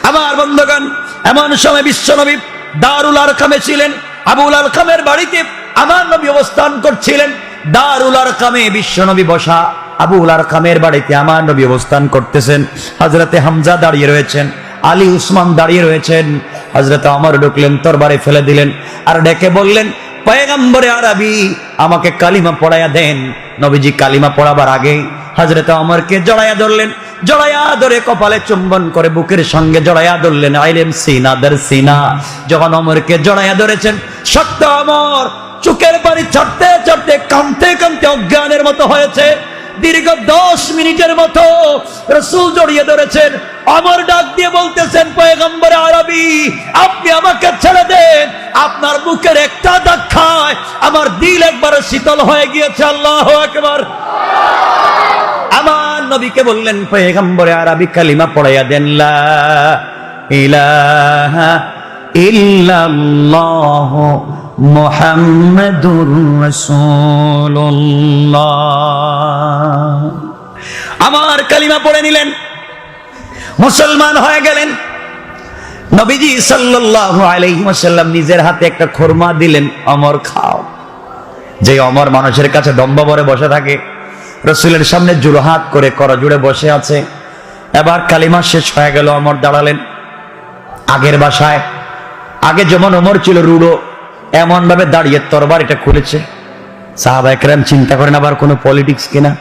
আমার বন্ধুগণ, এমন সময় বিশ্ব নবী দারুল আরকামে ছিলেন। আবুল আরকামের বাড়িতে আমার নবী অবস্থান করছিলেন। দারুল আরকামে বিশ্ব নবী বসা, আবুল আরকামের বাড়িতে আমার নবী অবস্থান করতেছেন। হযরতে হামজা দাঁড়িয়ে রয়েছেন, আলী উসমান দাঁড়িয়ে রয়েছেন। হযরত ওমর ঢুকলেন, তরবারি ফেলে দিলেন আর ডেকে বললেন, পয়গম্বরে আরবি, আমাকে কালিমা পড়াইয়া দেন। নবীজি কালিমা পড়াবার আগে হযরত ওমরকে জড়াইয়া ধরলেন, জড়াইয়া ধরে কপালে চুম্বন করে বুকের সঙ্গে জড়াইয়া ধরলেন। আইলেম সিনা দের সিনা। যখন ওমরকে জড়াইয়া ধরেছেন, শক্ত ওমর চোখের পানি ছাড়তে ছাড়তে কাঁদতে কাঁদতে অজ্ঞানের মতো হয়েছে। দীর্ঘ 10 মিনিটের মতো রাসূল জড়িয়ে ধরেছেন। ওমর ডাক দিয়ে বলতেছেন, পয়গম্বর আরবি, আপনি আমাকে ছেড়ে দেন, আপনার বুকের একটা ধাক্কায় আমার দিল একবার শীতল হয়ে গিয়েছে। আল্লাহু আকবার। আমার নবীকে বললেন, পয়গম্বর আরবি কালিমা পড়াইয়া দেন, লা ইলাহা ইল্লাল্লাহ মুহাম্মাদুর রাসূলুল্লাহ। আমার কালিমা পড়ে নিলেন, মুসলমান হয়ে গেলেন। নবীজি সাল্লাল্লাহু আলাইহি ওয়াসাল্লাম নিজের হাতে একটা খুরমা দিলেন, ওমর খাও। যে ওমর মানুষের কাছে দম্বা ভরে বসে থাকে, রাসূলের সামনে জুরহাত করে করজোড়ে বসে আছে। এবার কালিমা শেষ হয়ে গেল, ওমর দাঁড়ালেন। আগের বাসায় আগে যেমন ওমর ছিল রুড়ো, এমন ভাবে দাঁড়িয়ে তরবারিটা খুলেছে। সাহাবায়ে কেরাম চিন্তা করেন আবার কোনো পলিটিক্স কিনা।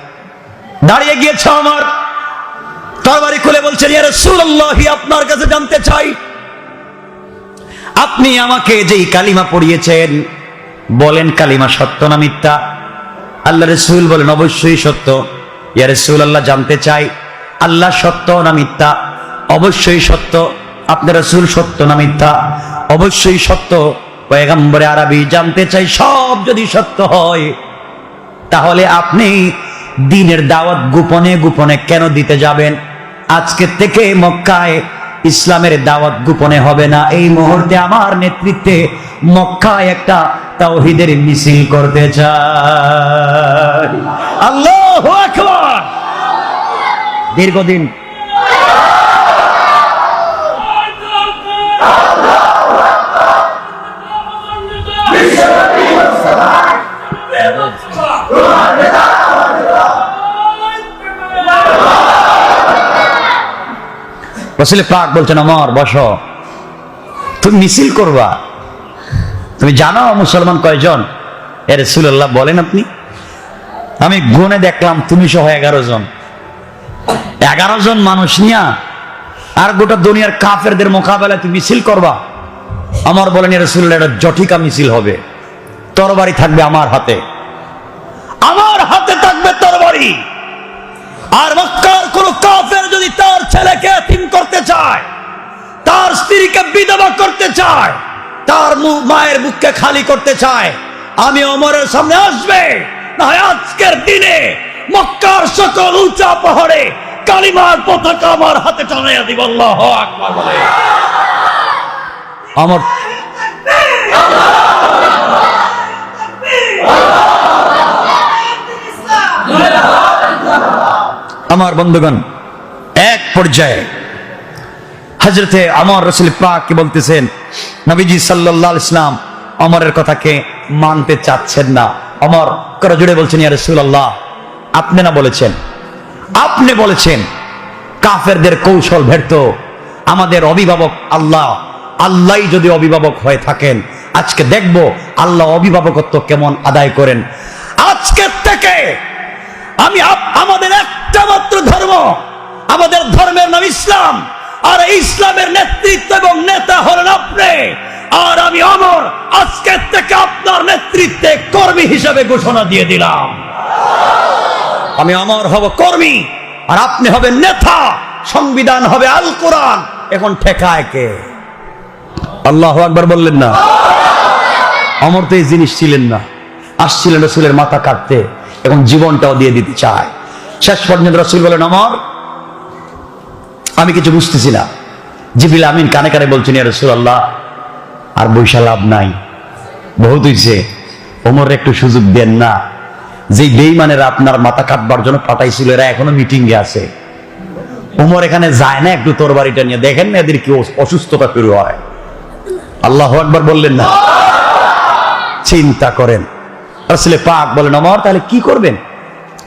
দাঁড়িয়ে গিয়েছে ওমর, তরবারি খুলে বলছেন, ইয়া রাসূলুল্লাহ, আপনার কাছে জানতে চাই, আপনি আমাকে যেই কালিমা পড়িয়েছেন, বলেন কালিমা সত্য না মিথ্যা? আল্লাহ রাসূল বলেন, অবশ্যই সত্য। ইয়া রাসূলুল্লাহ, জানতে চাই আল্লাহ সত্য না মিথ্যা? অবশ্যই সত্য। আপনার রাসূল সত্য না মিথ্যা? অবশ্যই সত্য। পয়গম্বর আরবি, জানতে চাই সব যদি সত্য হয়, তাহলে আপনি দ্বীনের দাওয়াত গোপনে গোপনে কেন দিতে যাবেন? আজকে থেকে মক্কায় ইসলামের দাওয়াত গোপনে হবে না। এই মুহূর্তে আমার নেতৃত্বে মক্কায় একটা তাওহীদের মিছিল করতে চাই। আল্লাহু আকবার। দীর্ঘদিন রাসূল পাক বলছেন, ওমর বসো, তুমি মিছিল করবা। তুমি জানো মুসলমান কয়জন? এ রাসূলুল্লাহ, বলেন আপনি। আমি গুনে দেখলাম তুমি সহ 11 জন। 11 জন মানুষ নিয়া আর গোটা দুনিয়ার কাফেরদের মোকাবেলায় তুমি মিছিল করবা? ওমর বলেন, ইয়া রাসূলুল্লাহ, এটা জটিকা মিছিল হবে। তরবারি থাকবে আমার হাতে, আমার হাতে থাকবে তরবারি। আর মক্কার কোন কাফের যদি তার ছেলেকে এতিম করতে চায়, তার স্ত্রীকে বিধবা করতে চায়, তার মায়ের বুককে খালি করতে চায়, আমি ওমরের সামনে আসবে না হয় আজকের দিনে মক্কার সকল উঁচা পাহাড়ে কালিমার পতাকা আমার হাতে টানাইয়া দিব। আল্লাহু আকবার বলে ওমর আমার বন্ধুগণ, এক পর্যায়ে হযরতে ওমর রাসূল পাক কি বলতেছেন, নবীজি সাল্লাল্লাহু আলাইহি ওয়াসাল্লাম ওমরের কথাকে মানতে চাচ্ছেন না। ওমর করজোড়ে বলছেন, ইয়া রাসূলুল্লাহ, আপনি না বলেছেন, আপনি বলেছেন কাফেরদের কৌশল ব্যর্থ, আমাদের অভিভাবক আল্লাহ, আল্লাহই যদি অভিভাবক হয়ে থাকেন, আজকে দেখব আল্লাহ অভিভাবকত্ব কেমন আদায় করেন। আজকের থেকে আমি আমাদের একটা মাত্র ধর্ম, আমাদের ধর্মের নাম ইসলাম, আর এই ইসলামের নেতৃত্ব এবং নেতা হলেন আপনি। আর আমি ওমর আজকের থেকে আপনার নেতৃত্বে কর্মী হিসেবে ঘোষণা দিয়ে দিলাম। আমি ওমর হব কর্মী, আর আপনি হবেন নেতা। সংবিধান হবে আল কোরআন। এখন ঠেকায় কে? আল্লাহু আকবার বললেন না? ওমর তো এই জিনিস ছিলেন না, আসছিলেন রাসূলের মাথা কাটতে, এখন জীবনটাও দিয়ে দিতে চায়। শেষ পর্যন্ত রাসূল বলেন, ওমর আমি কিছু বুঝতেছি না। জিবরিল আমিন কানে কানে বলছেন, ইয়া রাসূলুল্লাহ, আর বৈশা লাভ নাই, বহুত হইছে, ওমরের একটু সুযোগ দেন না। যে বেঈমানেরা আপনার মাথা কাটবার জন্য পাঠাইছিল, এরা এখনো মিটিং এ আছে। ওমর এখানে যায় না একটু তরবারিটা নিয়ে, দেখেন না এদের কি অসুস্থতা শুরু হয়। আল্লাহু আকবার বললেন না? চিন্তা করেন। রাসূল পাক বলেন, ওমর তাহলে কি করবেন?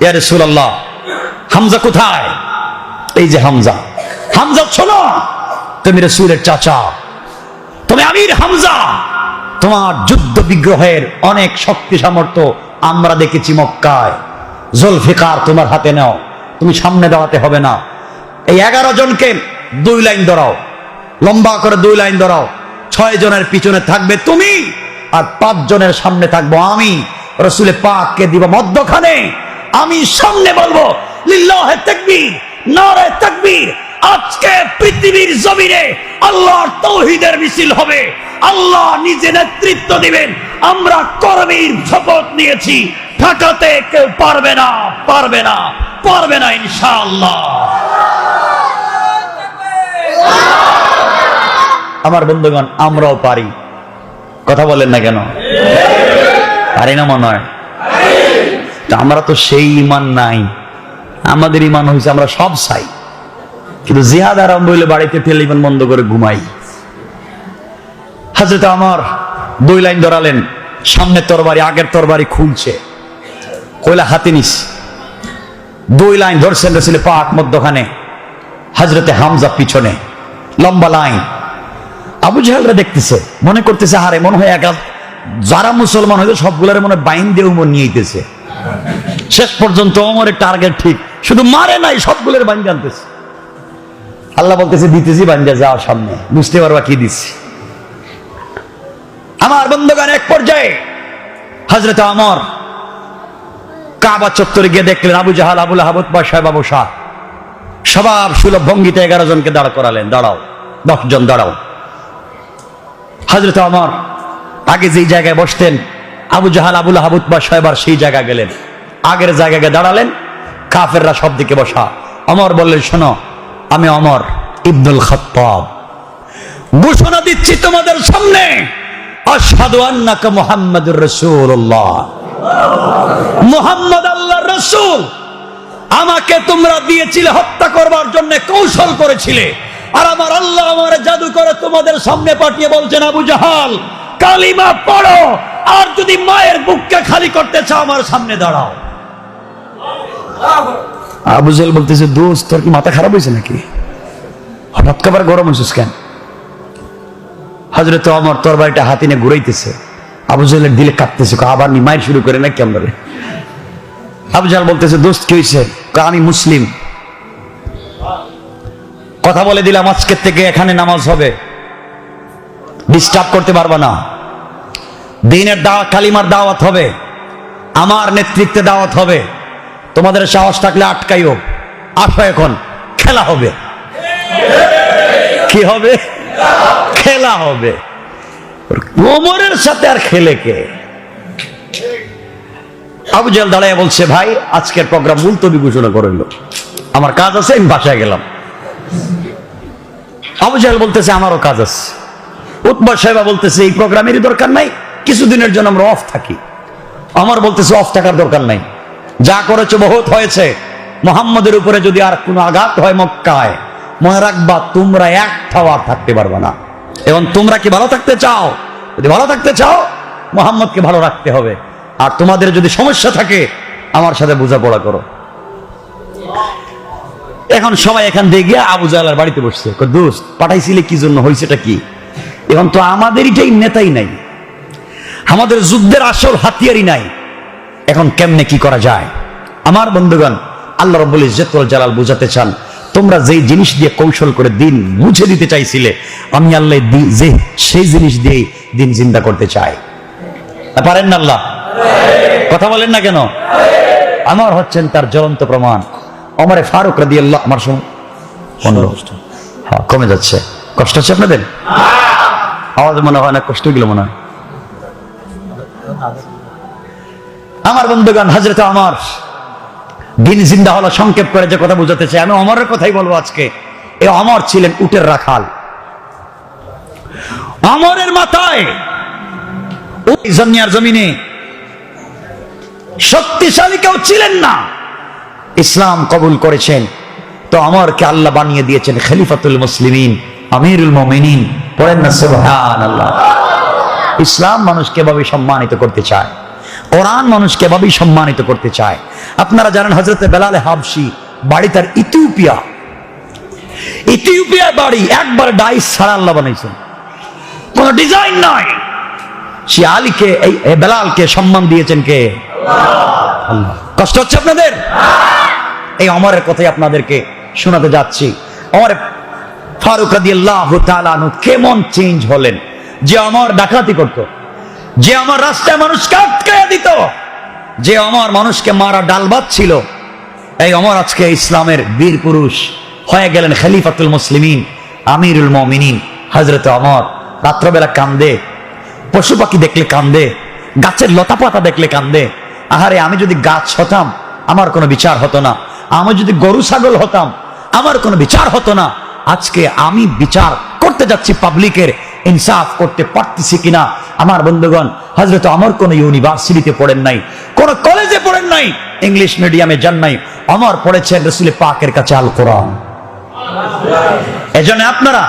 ইয়া রাসূলুল্লাহ, হামজা কোথায়? এই যে হামজা। হামজা শোনো, তুমি রাসূলের চাচা, তুমি আমির হামজা, তোমার যুদ্ধ বিগ্রহের অনেক শক্তি সামর্থ্য আমরা দেখেছি মক্কায়। জুলফিকার তোমার হাতে নাও, তুমি সামনে দাঁড়াতে হবে না। এই 11 জনকে 2 লাইন ধরাও, লম্বা করে 2 লাইন ধরাও। 6 জনের পিছনে থাকবে তুমি, আর 5 জনের সামনে থাকবো আমি। রাসূল পাককে দিব মধ্যখানে, আমি সামনে বলবো লিল্লাহে তাকবীর, নারে তাকবীর। আজকে পৃথিবীর জমিনে আল্লাহর তাওহীদের মিছিল হবে, আল্লাহ নিজে নেতৃত্ব দিবেন। আমরা কর্মীর শপথ নিয়েছি, ঠকাতে কেউ পারবে না, পারবে না, পারবে না ইনশাআল্লাহ। আমার বন্ধুগণ, আমরাও পারি, কথা বলেন না কেন? পারি না মনে হয়? আমরা তো সেই ঈমান নাই, আমাদের ঈমান হয়েছে আমরা সব চাই, কিন্তু জিহাদ আরম্ভ হইলে বাড়িতে টেলিফোন বন্ধ করে ঘুমাই। হযরত ওমর 2 লাইন ধরালেন, সামনের তরবারি আগের তরবারি খুলছে, কইলা হাতে নিস। 2 লাইন ধরছেন রাসূল পাক মধ্যখানে, হযরতে হামজা পিছনে, লম্বা লাইন। আবু জাহেলরা দেখতেছে, মনে করতেছে হারে মনে হয় একা যারা মুসলমান হয়তো সবগুলোর মনে বাইন দিয়ে উমর নিয়ে আইতেছে। শেষ পর্যন্ত ওমরের টার্গেট ঠিক, শুধু মারে নাই, সবগুলোর বাইন আনতেছে। আল্লাহ বলতেছে দিতেছি বান্দা, যাও সামনে, বুঝতে পারবা কি দিচ্ছি। আমার বন্ধুগণ, এক পর্যায়ে হযরত ওমর কাবা চত্বরে গিয়ে দেখলেন আবু জাহাল, আবু লাহাব, উতবা, শায়বা বসা। স্বভাব সুলভ ভঙ্গিতে 11 জনকে দাঁড় করালেন, দাঁড়াও, 10 জন দাঁড়াও। হযরত ওমর আগে যেই জায়গায় বসতেন, আবু জাহাল, আবু লাহাব, উতবা, শায়বার সেই জায়গায় গেলেন, আগের জায়গায় দাঁড়ালেন। কাফেররা সব দিকে বসা। ওমর বললেন, শোনো, আমি ওমর ইবনুল খাত্তাব ঘোষণা দিচ্ছি তোমাদের সামনে, আশহাদু আন্নাকা মুহাম্মাদুর রাসূলুল্লাহ, মুহাম্মদ আল্লাহর রাসূল। আমাকে তোমরা দিয়েছিলে হত্যা করবার জন্য, কৌশল করেছিলে, আর আমার আল্লাহ আমার জাদু করে তোমাদের সামনে পাঠিয়ে বলছেন, আবু জাহাল কালিমা পড়ো, আর যদি মায়ের বুককে খালি করতে চাও আমার সামনে দাঁড়াও। আবু জাহেল বলতেছে, দোস্ত তোর কি মাথা খারাপ হয়েছে নাকি? হঠাৎ করে গরম হয়েছিস কেন? হযরত ওমর তরবারিটা হাতে নিয়ে ঘুরাইতেছে, আবু জাহেলের দিলে কাঁপতেছে, আবার নি মাইর শুরু করে নাকি আমরা। আবু জাহেল বলতেছে, দোস্ত কি হয়েছে? আমি মুসলিম, কথা বলে দিলাম আজকের থেকে এখানে নামাজ হবে, ডিস্টার্ব করতে পারবা না, দ্বীনের দাওয়াত, কালিমার দাওয়াত হবে, আমার নেতৃত্বে দাওয়াত হবে, তোমাদের সাহস থাকলে আটকাইও, আসো এখন খেলা হবে। কি হবে? খেলা হবে। ওমরের সাথে আর খেলে কে? আবু জাহেল দাঁড়ায় বলছে, ভাই আজকের প্রোগ্রাম মুলতবি ঘোষণা করল, আমার কাজ আছে, আমি বাসায় গেলাম। আবু জাহেল বলতেছে, আমারও কাজ আছে। উতবা সাহেবা বলতেছে, এই প্রোগ্রামেরই দরকার নাই, কিছুদিনের জন্য আমরা অফ থাকি। ওমর বলতেছে, অফ থাকার দরকার নাই, যা করেছো বহুত হয়েছে, মুহাম্মদের উপরে যদি আর কোনো আঘাত হয় মক্কায়, মনে রাখবা তোমরা একটাও আর থাকতে পারবে না। এবং তোমরা কি ভালো থাকতে চাও? যদি ভালো থাকতে চাও মুহাম্মদকে ভালো রাখতে হবে, আর তোমাদের যদি সমস্যা থাকে আমার সাথে বোঝাপড়া করো। এখন সবাই এখান থেকে গিয়ে আবু জাহেলের বাড়িতে বসছে, দোস্ত পাঠাইছিলে কি জন্য, হয়েছেটা কি? এখন তো আমাদের এটাই নেতাই নাই, আমাদের যুদ্ধের আসল হাতিয়ারই নাই, এখন কেমনে কি করা যায়? আমার বন্ধুগণ, আল্লাহ রাব্বুল ইজ্জত ওয়াল জালাল বুঝাতে চান, তোমরা যেই জিনিস দিয়ে কৌশল করে দিন মুছে দিতে চাইছিলে, আমি আল্লাহ যে সেই জিনিস দিয়ে দিন জিন্দা করতে চাই। পারেন না আল্লাহ? কথা বলেন না কেন? আমার হচ্ছেন তার জ্বলন্ত প্রমাণ। ওমর ফারুক রাদিয়াল্লাহু, আমার সময় 15 হ্যাঁ কমে যাচ্ছে, কষ্ট হচ্ছে আপনাদের? আওয়াজ মনে হয় না, কষ্ট গেল মনে হয়। আমার বন্ধুগণ, হযরত ওমর দিন জিন্দা হলো, সংক্ষেপ করে যে কথা বুঝাতে চাই, আমি ওমরের কথাই বলবো আজকে। এই ওমর ছিলেন উটের রাখাল। ওমরের মাথায় ওই দুনিয়ার জমিনে শক্তিশালী কেউ ছিলেন না, ইসলাম কবুল করেছেন তো ওমরকে আল্লাহ বানিয়ে দিয়েছেন খলিফাতুল মুসলিমিন, আমিরুল মুমিনিন। পড়েন না সুবহানাল্লাহ। ইসলাম মানুষকে এভাবে সম্মানিত করতে চায়, কোরআন মানুষকে এভাবেই সম্মানিত করতে চায়। আপনারা জানেন হযরতে বেলাল হাবশি বাড়ি তার ইথিওপিয়া বাড়ি, একবার ডাইস ছাড়া আল্লাহ বানাইছেন, কোন ডিজাইন নয়। সে আলীকে, এই বেলালকে সম্মান দিয়েছেন কে? আল্লাহ। কষ্ট হচ্ছে আপনাদের? এই ওমরের কথাই আপনাদেরকে শোনাতে যাচ্ছি। ওমর ফারুক রাদিয়াল্লাহু তাআলা আনহু কেমন চেঞ্জ হলেন, যে ওমর ডাকাতি করত, যে আমার রাস্তায় মানুষকে আটকায়া দিত, যে অমর মানুষকে মারা ডাল ভাত ছিল, এই অমর আজকে ইসলামের বীর পুরুষ হয়ে গেলেন খলিফাতুল মুসলিমিন, আমিরুল মুমিনিন হযরত অমর। রাত্রবেলা কান্দে, পশু পাখি দেখলে কান্দে, গাছের লতা পাতা দেখলে কান্দে। আহারে, আমি যদি গাছ হতাম আমার কোনো বিচার হতো না, আমি যদি গরু ছাগল হতাম আমার কোনো বিচার হতো না। আজকে আমি বিচার করতে যাচ্ছি পাবলিকের, ইনসাফ করতে পারতেছি কিনা। আমার বন্ধুগণ, হযরত অমর কোন ইউনিভার্সিটিতে পড়েন নাই, কোন কলেজে পড়েন নাই, ইংলিশ মিডিয়ামে যান নাই। অমর পড়েছেন রাসূল পাকের কাছে আল কোরআন। এজন্য আপনারা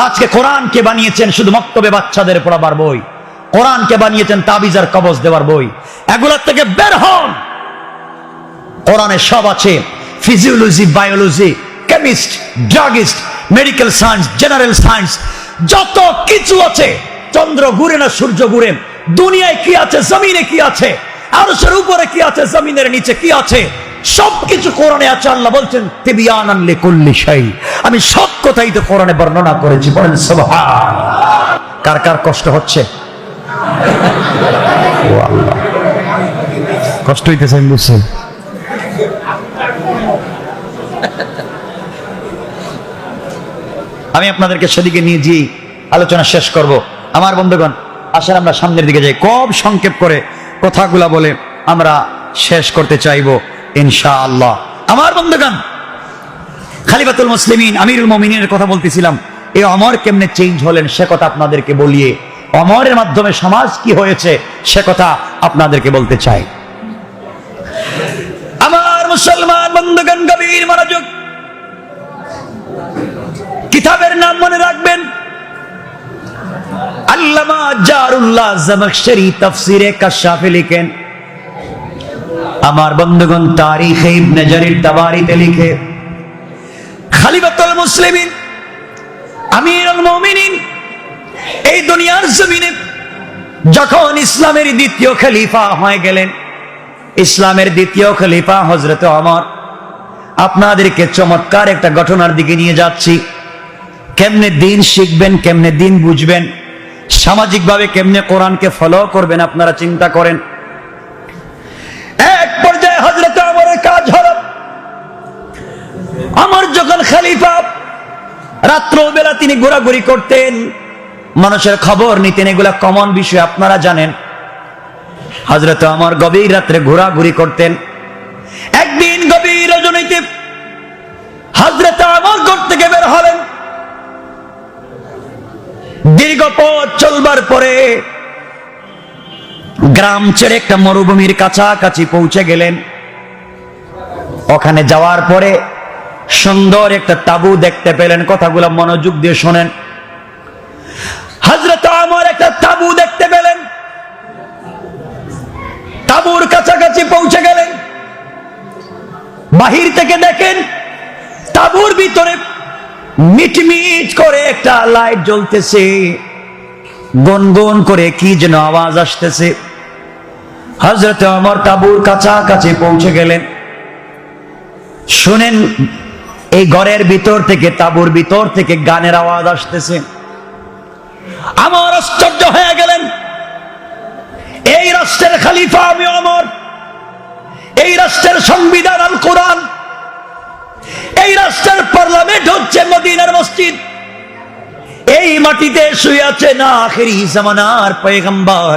আজকে কোরআনকে বানিয়েছেন শুধু মক্তবে বাচ্চাদের পড়াবার বই, কোরআনকে বানিয়েছেন তাবিজ আর কবজ দেওয়ার বই। এগুলোর থেকে বের হন। কোরআনে সব আছে, physiology, biology, chemist, druggist, medical science, general science, যত কিছু আছে। চন্দ্র ঘুরে না সূর্য ঘুরে, দুনিয়ায় কি আছে, জমিনে কি আছে, আরশের উপরে কি আছে, জমিনের নিচে কি আছে, সবকিছু কোরআনে আছে। আল্লাহ বলছেন তিবিয়ানান লিকুল্লি শাই, আমি সব কথাই তো কোরআনে বর্ণনা করেছি। বলেন সুবহানাল্লাহ। কার কার কষ্ট হচ্ছে? ও আল্লাহ, কষ্ট হইতেছে আমি বুঝছি। আমি আপনাদেরকে সেদিকে নিয়ে যেয়ে আলোচনা শেষ করব। আমার বন্ধুগণ, আসেন আমরা সামনের দিকে যাই। খুব সংক্ষেপ করে কথাগুলা বলে আমরা শেষ করতে চাইব ইনশাআল্লাহ। আমার বন্ধুগণ, খলিফাতুল মুসলিমিন আমিরুল মুমিনিনের কথা বলতেছিলাম। এই অমর কেমনে চেঞ্জ হলেন সে কথা আপনাদেরকে বলিয়ে, অমরের মাধ্যমে সমাজ কি হয়েছে সে কথা আপনাদেরকে বলতে চাই। আমার মুসলমান বন্ধুগণ, গভীর মনোযোগ, কিতাবের নাম মনে রাখবেন। আল্লামা জারুল্লাহ জামাখশরী তাফসীরে কাশাফে লিখেন, আমার বন্ধুগণ তারিখে ইবনে জারির তাবারিতে লিখে, খলিফাতুল মুসলিমিন আমিরুল মুমিনিন এই দুনিয়ার জমিনে যখন ইসলামের দ্বিতীয় খলিফা হয়ে গেলেন, ইসলামের দ্বিতীয় খলিফা হযরত ওমর। আপনাদেরকে চমৎকার একটা ঘটনার দিকে নিয়ে যাচ্ছি। কেমনে দিন শিখবেন, কেমনে দিন বুঝবেন, সামাজিকভাবে কেমনে কোরআনকে ফলো করবেন, আপনারা চিন্তা করেন। এক পর্যায়ে হযরত ওমরের কাজ হলো, ওমর যখন খলিফা, রাত্রবেলা তিনি ঘোরাঘুরি করতেন, মানুষের খবর নিতেন। এগুলা কমন বিষয়, আপনারা জানেন। হযরত ওমর গভীর রাত্রে ঘোরাঘুরি করতেন। একদিন গভীর রজনীতে হযরত ওমর ঘর থেকে বের হলেন। দীর্ঘ পথ চলবার পরে গ্রাম ছেড়ে একটা মরুভূমির কাছাকাছি পৌঁছে গেলেন। ওখানে যাওয়ার পরে সুন্দর একটা তাঁবু দেখতে পেলেন। কথাগুলো মনোযোগ দিয়ে শোনেন। হযরত ওমর একটা তাঁবু দেখতে পেলেন। তাঁবুর কাছাকাছি পৌঁছে গেলেন। বাহির থেকে দেখেন তাঁবুর ভিতরে মিটমিট করে একটা লাইট জ্বলতেছে, গনগন করে কি যেন আওয়াজ আসতেছে। হযরত ওমর তাঁবুর কাছাকাছি পৌঁছে গেলেন। শুনেন, এই ঘরের ভিতর থেকে, তাঁবুর ভিতর থেকে গানের আওয়াজ আসতেছে। আমার আশ্চর্য হয়ে গেলেন। এই রাষ্ট্রের খলিফা আমি ওমর, এই রাষ্ট্রের সংবিধান আল কোরআন, এই রাষ্ট্রের পার্লামেন্ট হচ্ছে মদিনার মসজিদ। এই মাটিতে শুয়ে আছে না আখেরি জামানার পয়গম্বর।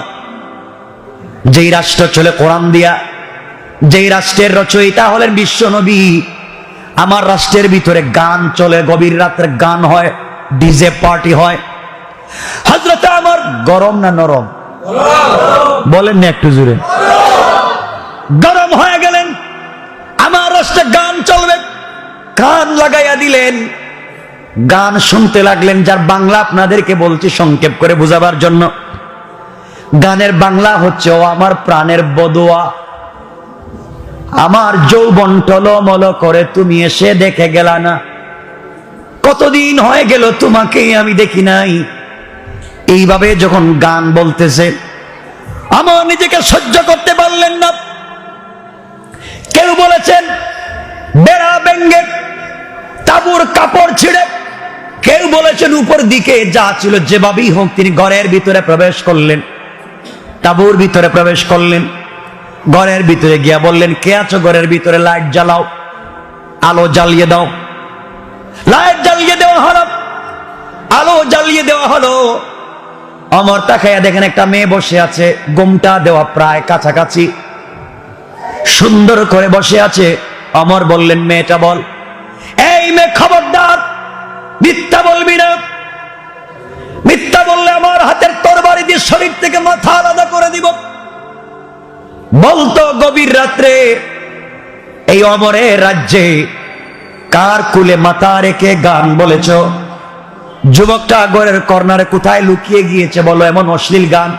যেই রাষ্ট্র চলে কোরআন দিয়া, যেই রাষ্ট্রের রচয়িতা হলেন বিশ্ব নবী, আমার রাষ্ট্রের ভিতরে গান চলে, গভীর রাত্রে গান হয়, ডিজে পার্টি হয়। হযরত ওমর গরম না নরম? বলেন না একটু জোরে। গরম হয়ে গেলেন। আমার রাষ্ট্রে গান চলবে, কান লাগাইয়া দিলেন, গান শুনতে লাগলেন। যার বাংলা আপনাদেরকে বলছি সংক্ষেপ করে বোঝাবার জন্য। গানের বাংলা হচ্ছে, ও আমার প্রাণের বদুয়া, আমার যৌবন টলমল করে তুমি এসে দেখে গেলা না, কতদিন হয়ে গেল তোমাকে আমি দেখি নাই। এইভাবে যখন গান বলতেছে, আমার নিজেকে সহ্য করতে পারলেন না। কেউ বলেছেন বেড়া ভেঙে, তাঁবুর কাপড় ছিঁড়ে, কেউ বলেছেন উপর দিকে যা ছিল যেভাবেই হোক তিনি ঘরের ভিতরে প্রবেশ করলেন, তাঁবুর ভিতরে প্রবেশ করলেন। ঘরের ভিতরে গিয়া বললেন, কে আছো ঘরের ভিতরে? লাইট জ্বালাও, আলো জ্বালিয়ে দাও। লাইট জ্বালিয়ে দেওয়া হলো, আলো জ্বালিয়ে দেওয়া হলো। অমর তাকাইয়া দেখেন একটা মেয়ে বসে আছে, ঘোমটা দেওয়া প্রায় কাছাকাছি, সুন্দর করে বসে আছে। অমর বললেন, মেয়েটা বল। এই মেয়ে, খবরদার মিথ্যা বলবি না, মিথ্যা বললে আমার হাতের তরবারি দিয়ে শরীর থেকে মাথা আলাদা করে দিব। বলতো গভীর রাত্রে এই অমরের রাজ্যে কার কুলে মাথা রেখে গান বলেছ? যুবকটা ঘরের কর্নারে কোথায় লুকিয়ে গিয়েছে বলো, এমন অশ্লীল গান?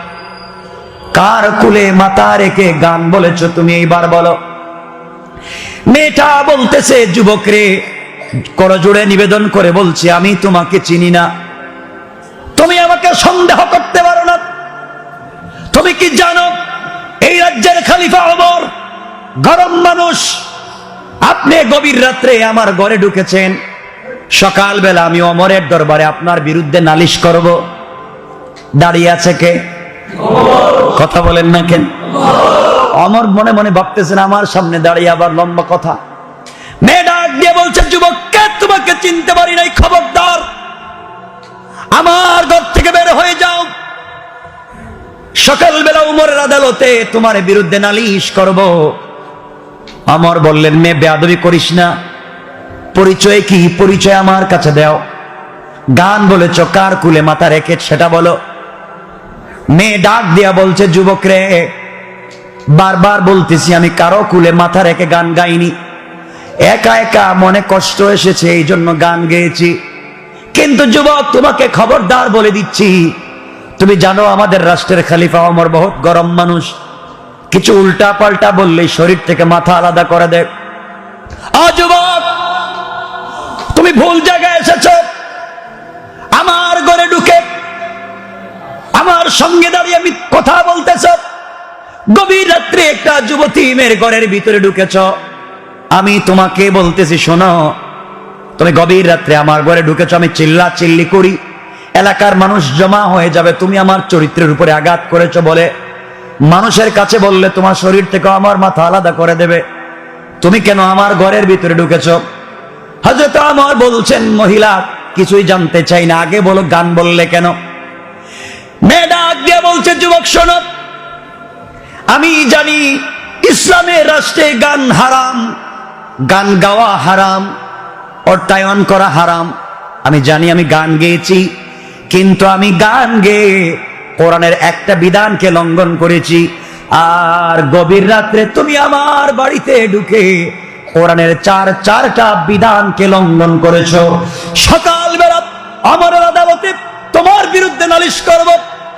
কার কুলে মাথা রেখে গান বলেছ তুমি, এইবার বলো। মেয়েটা বলতেছে, যুবক রে, করজোড়ে নিবেদন করে বলছি, আমি তোমাকে চিনি না, তুমি আমাকে সন্দেহ করতে পারো না। তুমি কি জানো এই রাজ্যের খলিফা ওমর গরম মানুষ? আপনি গভীর রাত্রে আমার ঘরে ঢুকেছেন, সকালবেলা আমি ওমরের দরবারে আপনার বিরুদ্ধে নালিশ করব। দাঁড়িয়ে আছে কে? কথা বলেন না কেন? ওমর মনে মনে ভাবতেছেন, আমার সামনে দাঁড়িয়ে আবার লম্বা কথা। মেয়ে ডাক দিয়ে বলছে, যুবক, কে তোমাকে চিনতে পারি নাই, খবরদার আমার ঘর থেকে বের হয়ে যাও। সকালবেলা উমরের আদালতে তোমার বিরুদ্ধে নালিশ করব। ওমর বললেন, মেয়ে, বেয়াদবি করিস না, পরিচয় কি? পরিচয় আমার কাছে দাও। গান বলেছ, কার কুলে মাথা রেখে সেটা বলো। মেয়ে ডাক দিয়া বলছে, যুবক রে, বারবার বলতেছি আমি কারো কুলে মাথা রেখে গান গাইনি, একা একা মনে কষ্ট এসেছে এই জন্য গান গেয়েছি। কিন্তু যুবক, তোমাকে খবরদার বলে দিচ্ছি, তুমি জানো আমাদের রাষ্ট্রের খলিফা ওমর বহুত গরম মানুষ, কিছু উল্টা পাল্টা বললেই শরীর থেকে মাথা আলাদা করে দেয়। যুবক, তুমি ভুল জায়গায় এসেছ। আমার ঘরে ঢুকে আমার সঙ্গে দাঁড়িয়ে আমি কথা বলতেছ। গভীর রাত্রে একটা যুবতী মেয়ের ঘরের ভিতরে ঢুকেছ। আমি তোমাকে বলতেছি, শোনো, তুমি গভীর রাত্রে আমার ঘরে ঢুকেছ, আমি চিল্লা চিল্লি করি, এলাকার মানুষ জমা হয়ে যাবে, তুমি আমার চরিত্রের উপরে আঘাত করেছ বলে মানুষের কাছে বললে তোমার শরীর থেকে আমার মাথা আলাদা করে দেবে। তুমি কেন আমার ঘরের ভিতরে ঢুকেছ? হযরত ওমর বলছেন, মহিলা, কিছুই জানতে চাই না, আগে বলো গান বললে কেন? মেয়ে ডাক দিয়ে বলছে, যুবক শোনো, আমি জানি ইসলামের রাষ্ট্রে গান হারাম, গান গাওয়া হারাম, অর্থায়ন করা হারাম। আমি জানি, আমি গান গেয়েছি, কিন্তু আমি গান গেয়ে কোরআনের একটা বিধানকে লঙ্ঘন করেছি। আর গভীর রাত্রে তুমি আমার বাড়িতে ঢুকে কোরআনের চারটা বিধানকে লঙ্ঘন করেছো। সকালবেলা আমার আদালতে তোমার বিরুদ্ধে নালিশ করব,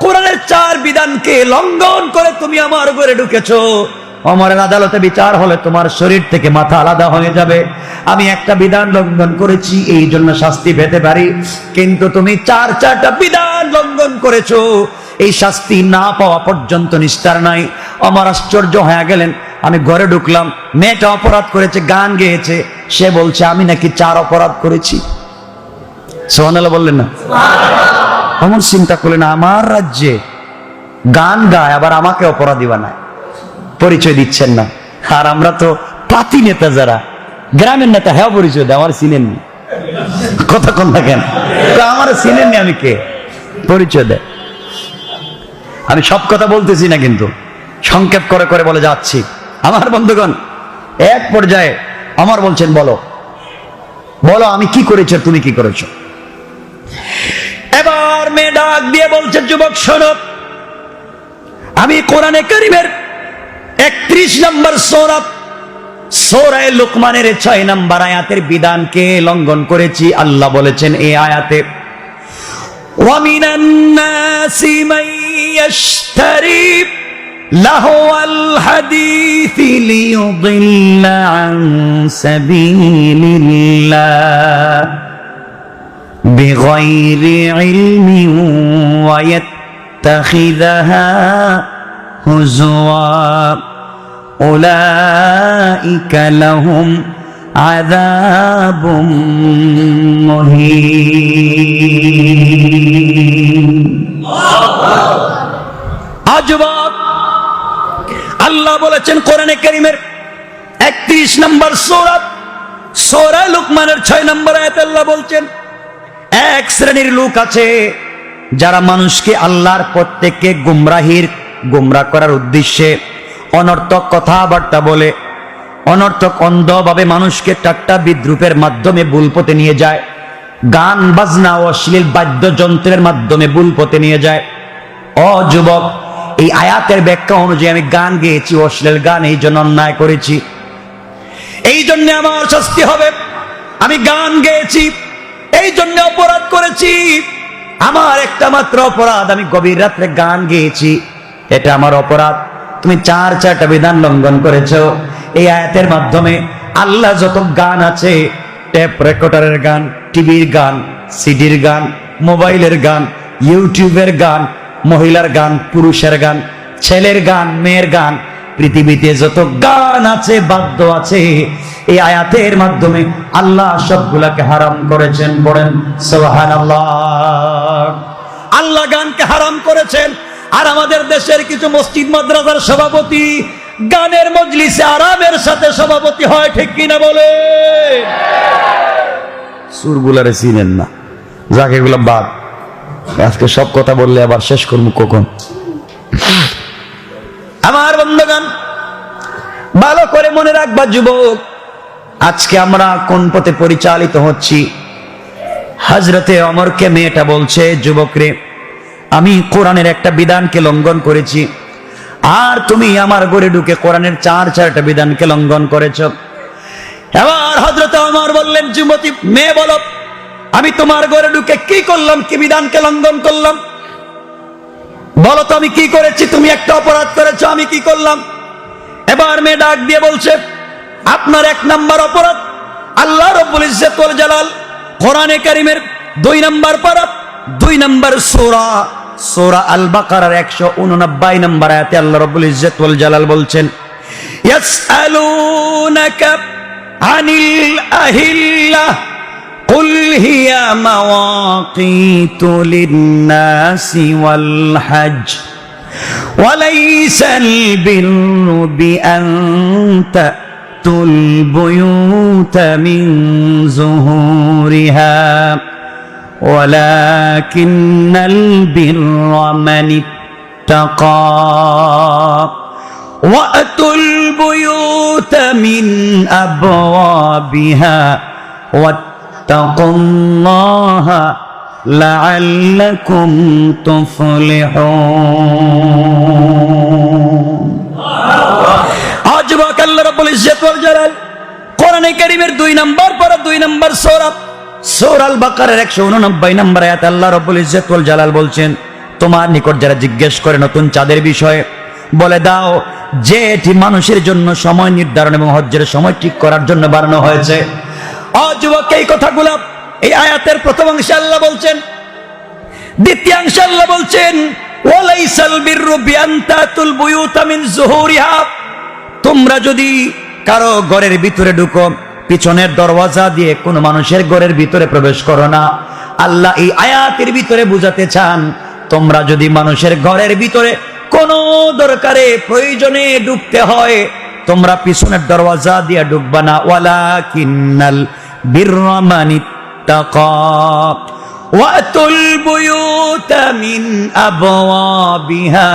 কোরআনের 4 বিধানকে লঙ্ঘন করে তুমি আমার ঘরে ঢুকেছো। ওমরের আদালতে বিচার হলে তোমার শরীর থেকে মাথা আলাদা হয়ে যাবে। আমি একটা বিধান লঙ্ঘন করেছি, এই জন্য শাস্তি পেতে পারি, কিন্তু তুমি চারটা বিধান লঙ্ঘন করেছো, এই শাস্তি না পাওয়া পর্যন্ত নিস্তার নাই। ওমর আশ্চর্য হয়ে গেলেন। আমি ঘরে ঢুকলাম, মেয়েটা অপরাধ করেছে, গান গেয়েছে, সে বলছে আমি নাকি 4 অপরাধ করেছি। সুবহানাল্লাহ বললেন না? ওমর চিন্তা করলেন, আমার রাজ্যে গান গায়, আবার আমাকে অপরাধী বানায়, পরিচয় দিচ্ছেন না। আর আমরা তো পাতি নেতা, যারা গ্রামের নেতা, হ্যাঁ পরিচয় দেয়, আমার চিনেননি। কথা কোন থাকেন, আমার চিনেননি, আমি কে, পরিচয় দেয়। আমি সব কথা বলতেছি না, কিন্তু সংক্ষেপ করে করে বলে যাচ্ছি। আমার বন্ধুগণ, এক পর্যায়ে আমার বলছেন, বলো বলো আমি কি করেছি, তুমি কি করেছো? এবার মেয়ে ডাক দিয়ে বলছে, যুবক শোনো, আমি কোরআনে কারীমের 31 নম্বর সূরা লুকমানের 6 নম্বর আয়াতের বিধানকে লঙ্ঘন করেছি। আল্লাহ বলেছেন এই আয়াতে, ওয়া মিনান নাসি মান ইয়াশতারি লাহওয়াল হাদিসি লিয়ুদিল্লা আন সাবিলিল্লাহ বিগাইরি ইলমিন ওয়া ইয়াত্তাখিযাহা হুজওয়া উলাইকা লাহুম আযাবুম মুহিন। যুবক, আল্লাহ বলেছেন কোরআনে কারীমের 31 নম্বর সূরা লুকমানের 6 নম্বর আয়াতে আল্লাহ বলছেন, এক শ্রেণীর লোক আছে যারা মানুষকে আল্লাহর পথ থেকে গুমরাহ করার উদ্দেশ্যে অনর্থক কথাবার্তা বলে, অনর্থক অন্ধভাবে মানুষকে ঠাট্টা বিদ্রুপের মাধ্যমে ভুল পথে নিয়ে যায়, গান বাজনা ও অশ্লীল বাদ্যযন্ত্রের মাধ্যমে ভুল পথে নিয়ে যায়। ও যুবক, এই আয়াতের ব্যাখ্যা অনুযায়ী আমি গান গেয়েছি, অশ্লীল গান, এই জন্য অন্যায় করেছি, এই জন্য আমার শাস্তি হবে। আমি গান গেয়েছি, এই জন্য অপরাধ করেছি। আমার একটা মাত্র অপরাধ, আমি গভীর রাত্রে গান গেয়েছি, এটা আমার অপরাধ। তুমি চারটা বিধান লঙ্ঘন করেছো। এই আয়াতের মাধ্যমে আল্লাহ যত গান আছে, টেপ রেকর্ডারের গান, টিভির গান, সিডির গান, মোবাইলের গান, ইউটিউবের গান, মহিলার গান, পুরুষের গান, ছেলের গান, মেয়ের গান, পৃথিবীতে যত গান আছে, বাদ্য আছে, এই আয়াতের মাধ্যমে আল্লাহ সবগুলাকে হারাম করেছেন। বলেন সুবহানাল্লাহ। আল্লাহ গানকে হারাম করেছেন। আর আমাদের দেশের কিছু মসজিদ মাদ্রাসার সভাপতি গানের মজলিসে আরামের সাথে সভাপতি হয়, ঠিক কিনা বলে? সুরগুলারে চিনেন না, যাক এগুলা বাদ। আজকে সব কথা বললে আবার শেষ করবো কখন? আমার বন্ধুগণ, ভালো করে মনে রাখবা যুবক, আজকে আমরা কোন পথে পরিচালিত হচ্ছি। হযরতে ওমরকে মেয়েটা বলছে, যুবকরে, আমি কোরআনের একটা বিধানকে লঙ্ঘন করেছি, আর তুমি আমার ঘরে ঢুকে কোরআনের চারটা বিধানকে লঙ্ঘন করেছ। এবার হযরতে ওমর বললেন, যুবতী মেয়ে বলো, আমি তোমার ঘরে ঢুকে কি করলাম, কি বিধানকে লঙ্ঘন করলাম? বলো তো আমি কি করেছি? তুমি একটা অপরাধ করেছো, আমি কি করলাম? এবার মেয়ে ডাক দিয়ে বলছে, আপনার 1 নম্বর অপরাধ, আল্লাহ রাব্বুল ইজ্জত ওয়াল জালাল কোরআনে কারীমের 2 নম্বর পারা 2 নম্বর সূরা আল বাকারার 189 নম্বর আয়াতে আল্লাহ রাব্বুল ইজ্জত ওয়াল জালাল বলছেন, ইয়াসআলুনাকা আনিল আহিল্লাহ কুল হিয়া মাওয়াকিতু লিন-নাসি ওয়াল হজ ওয়ালাইসাল বিররু বিআন তা'তুল বুয়ুতা মিন যুহুরিহা ওয়ালাকিন্নাল বিররা মান ইত্তাকা ওয়া'তুল বুয়ুতা মিন আবওয়াবিহা ওয়াত্তাকুল্লাহা লাআল্লাকুম তুফলিহুন। যুবক, আল্লাহ রাব্বুল ইজ্জত ওয়াল জালাল কোরআনে কারীমের 2 নম্বর পারা 2 নম্বর সূরা আল বাকারার 189 নম্বর আয়াতে আল্লাহ রাব্বুল ইজ্জত ওয়াল জালাল বলছেন, তোমার নিকট যারা জিজ্ঞেস করে নতুন চাঁদের বিষয়ে, বলে দাও যে এটি মানুষের জন্য সময় নির্ধারণ এবং হজ্জের সময় ঠিক করার জন্য বানানো হয়েছে। যুবক, এই কথাগুলো এই আয়াতের প্রথম অংশে আল্লাহ বলছেন, দ্বিতীয় অংশে আল্লাহ বলছেন, ওয়ালাইসাল বিররু বিআন তা'তুল বুয়ুতা মিন যুহুরিহা, তোমরা যদি কারো ঘরের ভিতরে ঢুকো, পিছনের দরওয়াজা দিয়ে কোন মানুষের ঘরের ভিতরে প্রবেশ করো না। আল্লাহ এই আয়াতের ভিতরে বুঝাতে চান, তোমরা যদি মানুষের ঘরের ভিতরে কোনো দরকারে প্রয়োজনে ঢুকতে হয়, তোমরা পিছনের দরওয়াজা দিয়ে ঢুকবা না। ওয়ালাকিন্নাল বিররা মান ইত্তাকা ওয়া'তুল বুয়ুতা মিন আবওয়াবিহা,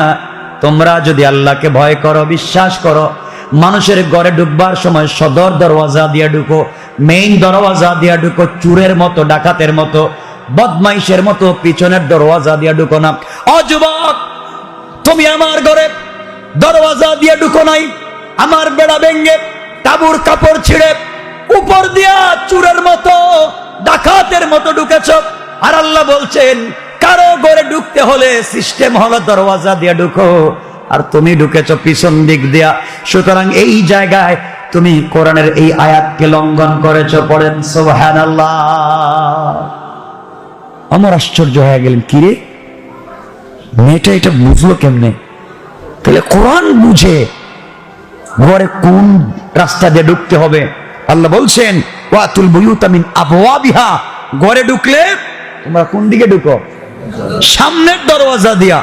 তোমরা যদি আল্লাহকে ভয় করো, বিশ্বাস করো, মানুষের ঘরে ঢুকবার সময় সদর দরওয়াজা দিয়ে ঢুকো, মেইন দরওয়াজা দিয়ে ঢুকো, চুরের মতো, ডাকাতের মতো, বদমাইশের মতো পিছনের দরওয়াজা দিয়ে ঢুকো না। যুবক, তুমি আমার ঘরে দরওয়াজা দিয়ে ঢুকো নাই, আমার বেড়া ভেঙে তাঁবুর কাপড় ছিঁড়ে উপর দিয়া চুরের মতো, ডাকাতের মতো ঢুকেছ। আর আল্লাহ বলছেন, কারো ঘরে ঢুকতে হলে সিস্টেম হলো দরওয়াজা দিয়ে ঢুকো, আর তুমি ঢুকেছ পিছন দিক দিয়া। সুতরাং এই জায়গায় তুমি কোরআনের এই আয়াতকে লঙ্ঘন করেছ। পড়েন সুবহানাল্লাহ। আমার আশ্চর্য হয়ে গেলেন, কিরে মেয়েটা এটা বুঝলো কেমনে? তাহলে কোরআন বুঝে ঘরে কোন রাস্তা দিয়ে ঢুকতে হবে। আল্লাহ বলছেন, ওয়াতুল বুয়ুতা মিন আবওয়াবিহা, ঘরে ঢুকলে তোমরা কোন দিকে ঢুকো? সামনের দরওয়াজা দিয়া,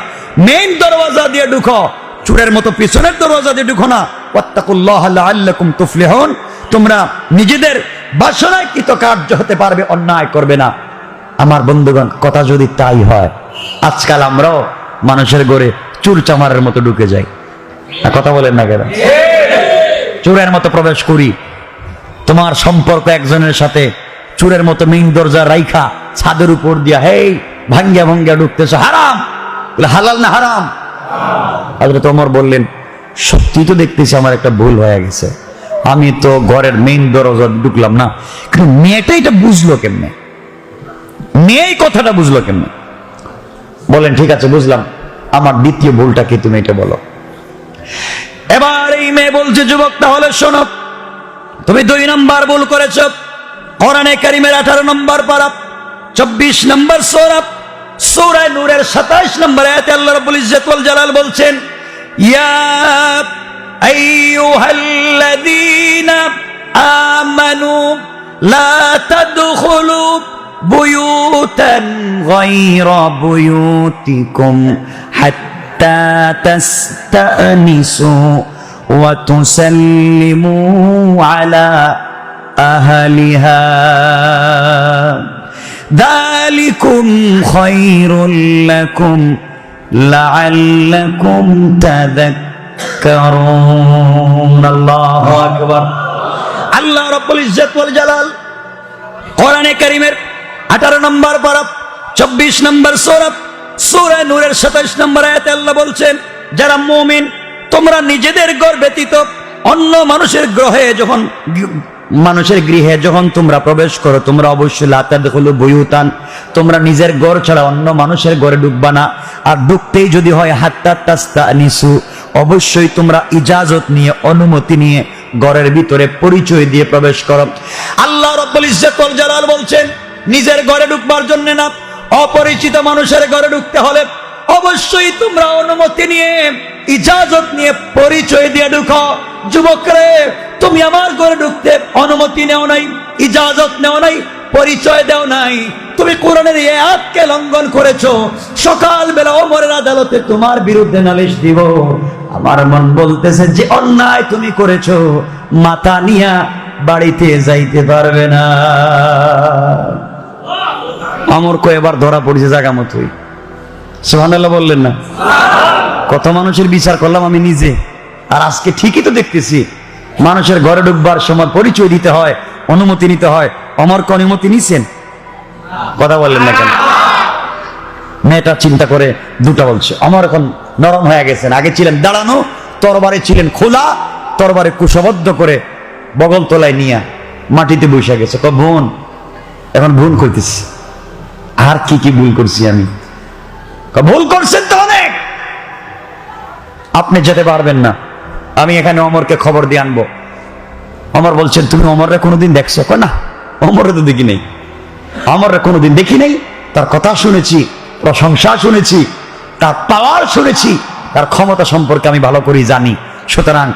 মেইন দরওয়াজা দিয়ে ঢুকো। চোরের মতো পিছনের দরজা দিয়ে ঢুকো না। ওয়াত্তাকুল্লাহ লাআল্লাকুম তুফলিহুন, তোমরা নিজেদের বাসনায় কৃতকার্য হতে পারবে, অন্যায় করবে না। আমার বন্ধুগণ, কথা যদি তাই হয়, আজকাল আমরাও মানুষের ঘরে চুর চামারের মতো ঢুকে যাই, কথা বলেন না কেন? চোরের মতো প্রবেশ করি। তোমার সম্পর্ক একজনের সাথে চোরের মতো মেইন দরজা রাইখা ছাদের উপর দিয়া হেই ভাঙ্গিয়া ভাঙ্গিয়া ঢুকতেছ, হারাম। হালাল না হারাম? হযরত ওমর বললেন, সত্যি তো দেখতেছি আমার একটা ভুল হয়ে গেছে, আমি তো ঘরের মেইন দরজা ঢুকলাম না। কিন্তু মেয়েটা এটা বুঝলো কেমনে? মেয়ে কথাটা বুঝলো কেমনে? বলেন ঠিক আছে বুঝলাম, আমার দ্বিতীয় ভুলটা কি তুমি এটা বলো। এবার এই মেয়ে বলছে, যুবক তাহলে শোনো, তুমি 2 নম্বর ভুল করেছ। কোরআনে কারীমের 18 নম্বর পারা 24 নম্বর সূরা, সূরা নূরের 27 নম্বর আয়াতে আল্লাহ রাব্বুল ইজ্জত ওয়াল জালাল বলছেন, ইয়া আইয়ুহাল্লাযীনা আমানু লা তাদখুলু বুয়ুতান গায়রা বুয়ুতিকুম হাত্তা তাস্তানিসু ওয়া তুসাল্লিমু আলা আহলিহা যালিকুম খায়রুল লাকুম লাআল্লাকুম তাযাক্কারুন। আল্লাহু আকবার। আল্লাহ রাব্বুল ইজ্জত ওয়াল জালাল কোরআনে কারীমের 18 নম্বর পারা 24 নম্বর সূরা, সূরা নূরের 27 নম্বর আয়াতে আল্লাহ বলছেন, যারা মুমিন তোমরা নিজেদের ঘর ব্যতীত অন্য মানুষের গৃহে যখন তোমরা প্রবেশ করো, তোমরা অবশ্যই লা তাদখুলু বুয়ুতান, তোমরা নিজের ঘর ছাড়া অন্য মানুষের ঘরে ঢুকবা না। আর ঢুকতেই যদি হয় হাত্তা তাস্তানিসু, অবশ্যই তোমরা ইজাজত নিয়ে, অনুমতি নিয়ে ঘরের ভিতরে পরিচয় দিয়ে প্রবেশ করো। আল্লাহ রাব্বুল ইজ্জত ওয়াল জালাল বলছেন, নিজের ঘরে ঢুকবার জন্য না, অপরিচিত মানুষের ঘরে ঢুকতে হলে অবশ্যই তোমরা অনুমতি নিয়ে, ইজাজত নিয়ে, পরিচয় দিয়ে ঢুকো। যুবকরে, তুমি আমার ঘরে ঢুকতে অনুমতি নেও নাই, ইজাজত নেও নাই, পরিচয় দেও নাই, তুমি কোরআনের এই আয়াতকে লঙ্ঘন করেছো। সকালবেলা ওমরের আদালতে তোমার বিরুদ্ধে নালিশ দিব। আমার মন বলতেছে যে অন্যায় তুমি করেছো, মাথা নিয়া বাড়িতে যাইতে পারবে না। আমর কো এবার ধরা পড়েছে জায়গা মতোই। সুবহানাল্লাহ বললেন না? কত মানুষের বিচার করলাম আমি নিজে, আর আজকে ঠিকই তো দেখতেছি মানুষের ঘরে ঢুকবার সময় পরিচয় দিতে হয়, অনুমতি নিতে হয়। অমরকে অনুমতি নিছেন? কথা বললেন না কেন? মেয়েটা চিন্তা করে দুটা বলছে, অমর এখন নরম হয়ে গেছেন। আগে ছিলেন দাঁড়ানো, তরবারে ছিলেন খোলা, তরবারে কুশবদ্ধ করে বগল তলায় নিয়ে মাটিতে বসে গেছে। বোন, এখন ভুল করতেছি, আর কি কি ভুল করছি আমি? ভুল করছেন তো অনেক, আপনি যেতে পারবেন না, আমি এখানে অমরকে খবর দিয়ে আনবো। অমর বলছেন, তুমি অমররে কোনোদিন দেখছো? না, অমররে তো দেখি নেই, অমররে কোনোদিন দেখি নেই। তার কথা শুনেছি, প্রশংসা শুনেছি, তার পাওয়ার শুনেছি, তার ক্ষমতা সম্পর্কে আমি ভালো করে জানি, সুতরাং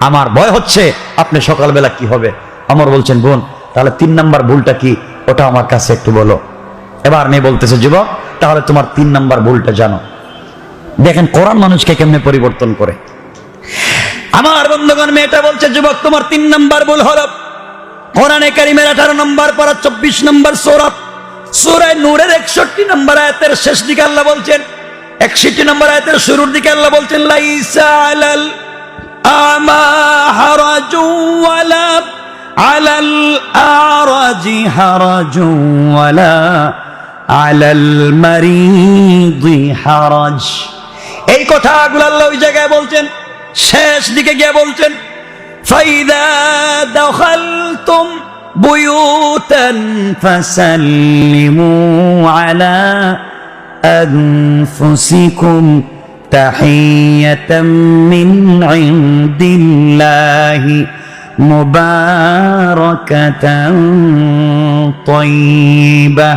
আমার ভয় হচ্ছে আপনি সকালবেলা কি হবে। অমর বলছেন, বোন তাহলে 3 নম্বর ভুলটা কি, ওটা আমার কাছে একটু বলো। এবার মেয়ে বলতেছে, যুবক তাহলে তোমার 3 নম্বর ভুলটা জানো। দেখেন কোরআন মানুষকে কেমনে পরিবর্তন করে। আমার বন্ধুগণ, মেয়েটা বলছে, যুবক তোমার 3 নম্বর ভুল হলো, কোরআনে কারীমের 18 নম্বর পারা 24 নম্বর সূরা, সূরা নূরের 61 নম্বর আয়াতের শেষ দিকে আল্লাহ বলছেন, 61 নম্বর আয়াতের শুরুর দিকে আল্লাহ বলছেন, লাইসা আলাল আমা হারাজু ওয়ালা আলাল আরাজি হারাজু ওয়ালা আলাল মারিদি হারাজ। এই কথাগুলো আল্লাহ ওই জায়গায় বলছেন, শেষ দিকে গিয়ে বলছেন, ফাইদা দাখালতুম বুয়ুতান ফাসাল্লিমু আলা আনফুসিকুম তাহিয়াতাম মিন ইনদিল্লাহি মুবারাকাতান তাইয়্যিবা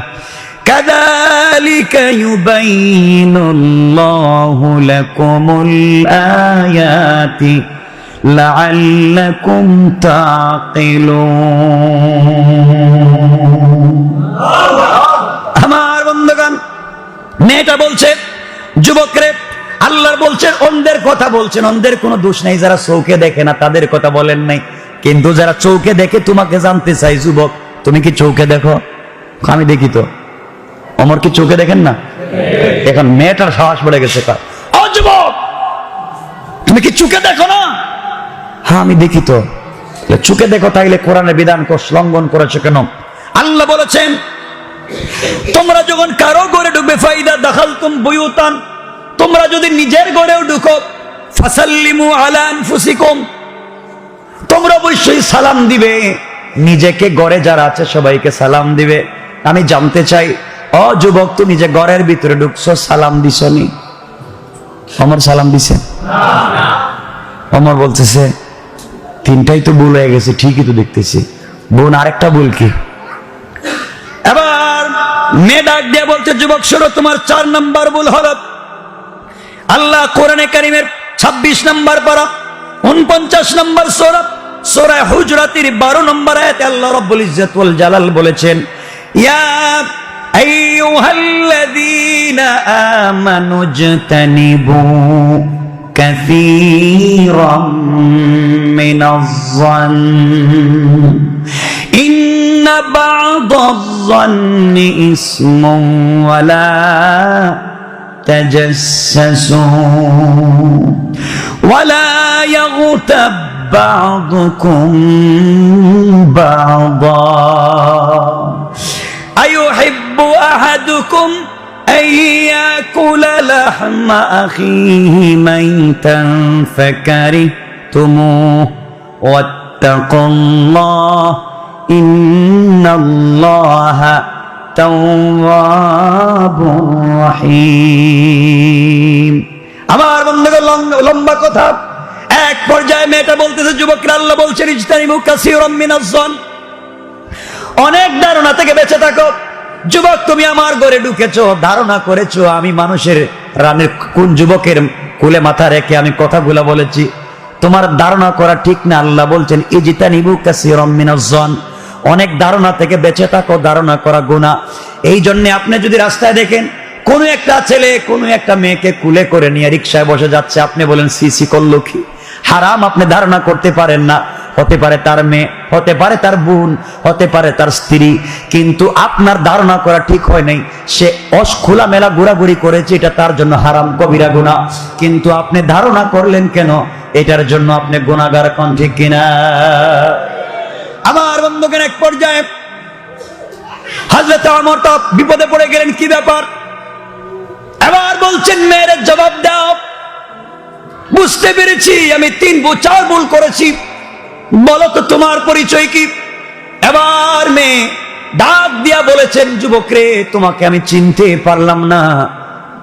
কাযালিকা ইউবাইয়িনুল্লাহু লাকুমুল আয়াতি লাআল্লাকুম তাকিলুন। আমার বন্ধুগণ, মেয়েটা বলছে, যুবকরে আল্লাহর বলছে বলছেন অন্ধের কথা বলছেন, অন্ধের কোনো দোষ নাই, যারা চৌকে দেখে না তাদের কথা বলেন নাই, কিন্তু যারা চৌকে দেখে তোমাকে জানতে চাই, যুবক তুমি কি চৌকে দেখো? আমি দেখি তো। অমর কি চোখে দেখেন না? এখন মেয়েটার সাহস বেড়ে গেছে, ও যুবক তুমি কি চোখে দেখো না? হ্যাঁ আমি দেখি তো। চোখে দেখো তাইলে কোরআনের বিধান লঙ্ঘন করেছো কেন? আল্লাহ বলেছেন তোমরা যখন কারো ঘরে ঢুকবে, ফাইদা দাখালতুম বুয়ুতান, তোমরা যদি নিজের ঘরেও ঢুকো, ফাসাল্লিমু আলা আনফুসিকুম, তোমরা অবশ্যই সালাম দিবে, নিজেকে ঘরে যারা আছে সবাইকে সালাম দিবে। আমি জানতে চাই, ও যুবক তুমি যে ঘরের ভিতরে ঢুকছো সালাম দিছনি? ওমর সালাম দিছে? ওমর বলতেছে তিনটাই তো ভুল হয়ে গেছে, ঠিকই তো দেখতেছি। বোন আরেকটা ভুল কি? এবার মেয়ে ডাক দিয়ে বলছে যুবক শোনো, তোমার 4 নম্বর ভুল হলো, আল্লাহ কোরআনে কারীমের 26 নম্বর পারা 49 নম্বর সূরা সূরা হুজরাতের 12 নম্বর আয়াতে আল্লাহ রাব্বুল ইজ্জত ওয়াল জালাল বলেছেন, ইয়া আইয়ুহাল্লাযীনা আমানু ইজতানিবু কাসীরাম মিনাজ-যন্ন ইন্না বা'দায-যন্নি ইসমুন ওয়ালা তাজাসসু ওয়ালা ইয়াগতাব বা'দুকুম বা'দা আইয়ুহিব্বু আহাদুকুম أن يأكل لحم أخيه ميتا فكرهتموه واتقوا الله إن الله تواب رحيم। আমার বন্ধুগণ লম্বা কথা, এক পর্যায়ে মেয়েটা বলতেছে যুবকরা আল্লাহ বলছেন ইজতানিবু কাসীরাম মিনাজ-যন্ন, অনেক ধারণা থেকে বেঁচে থাকো। যুবক তুমি আমার ঘরে ঢুকেছো, ধারণা করেছো আমি মানুষের রানের কোন যুবকের কুলে মাথা রেখে আমি কথাগুলো বলেছি, তোমার ধারণা করা ঠিক না। আল্লাহ বলছেন ইজতানিবু কাসীরাম মিনাজ-যন্ন, অনেক ধারণা থেকে বেঁচে থাকো, ধারণা করা গুনাহ। এই জন্য আপনি যদি রাস্তায় দেখেন কোন একটা ছেলে কোন একটা মেয়েকে কুলে করে নিয়ে রিকশায় বসে যাচ্ছে, আপনি বলেন সিসি করলো কি? হারাম আপনি ধারণা করতে পারেন না। হতে পারে তার মেয়ে, হতে পারে তার বোন, হতে পারে তার স্ত্রী, কিন্তু আপনার ধারণা করা ঠিক হয় নাই, সে খোলা মেলা ঘোরাঘুরি করেছে, এটা তার জন্য হারাম কবিরা গুনাহ। কিন্তু আপনি ধারণা করলেন কেন? এটার জন্য আপনি গুনাহগার, কোন ঠিক কিনা? আমার বন্ধুগণ এক পর্যায়ে হযরত ওমর তো বিপদে পড়ে গেলেন, কি ব্যাপার? এবার বলছেন মেয়ের জবাব দাও। বুঝতে পেরেছি আমি 3-4 ভুল করেছি, বলো তো তোমার পরিচয় কি? এবার মেয়ে ডাক দিয়া বলেছেন যুবক রে, তোমাকে আমি চিনতে পারলাম না,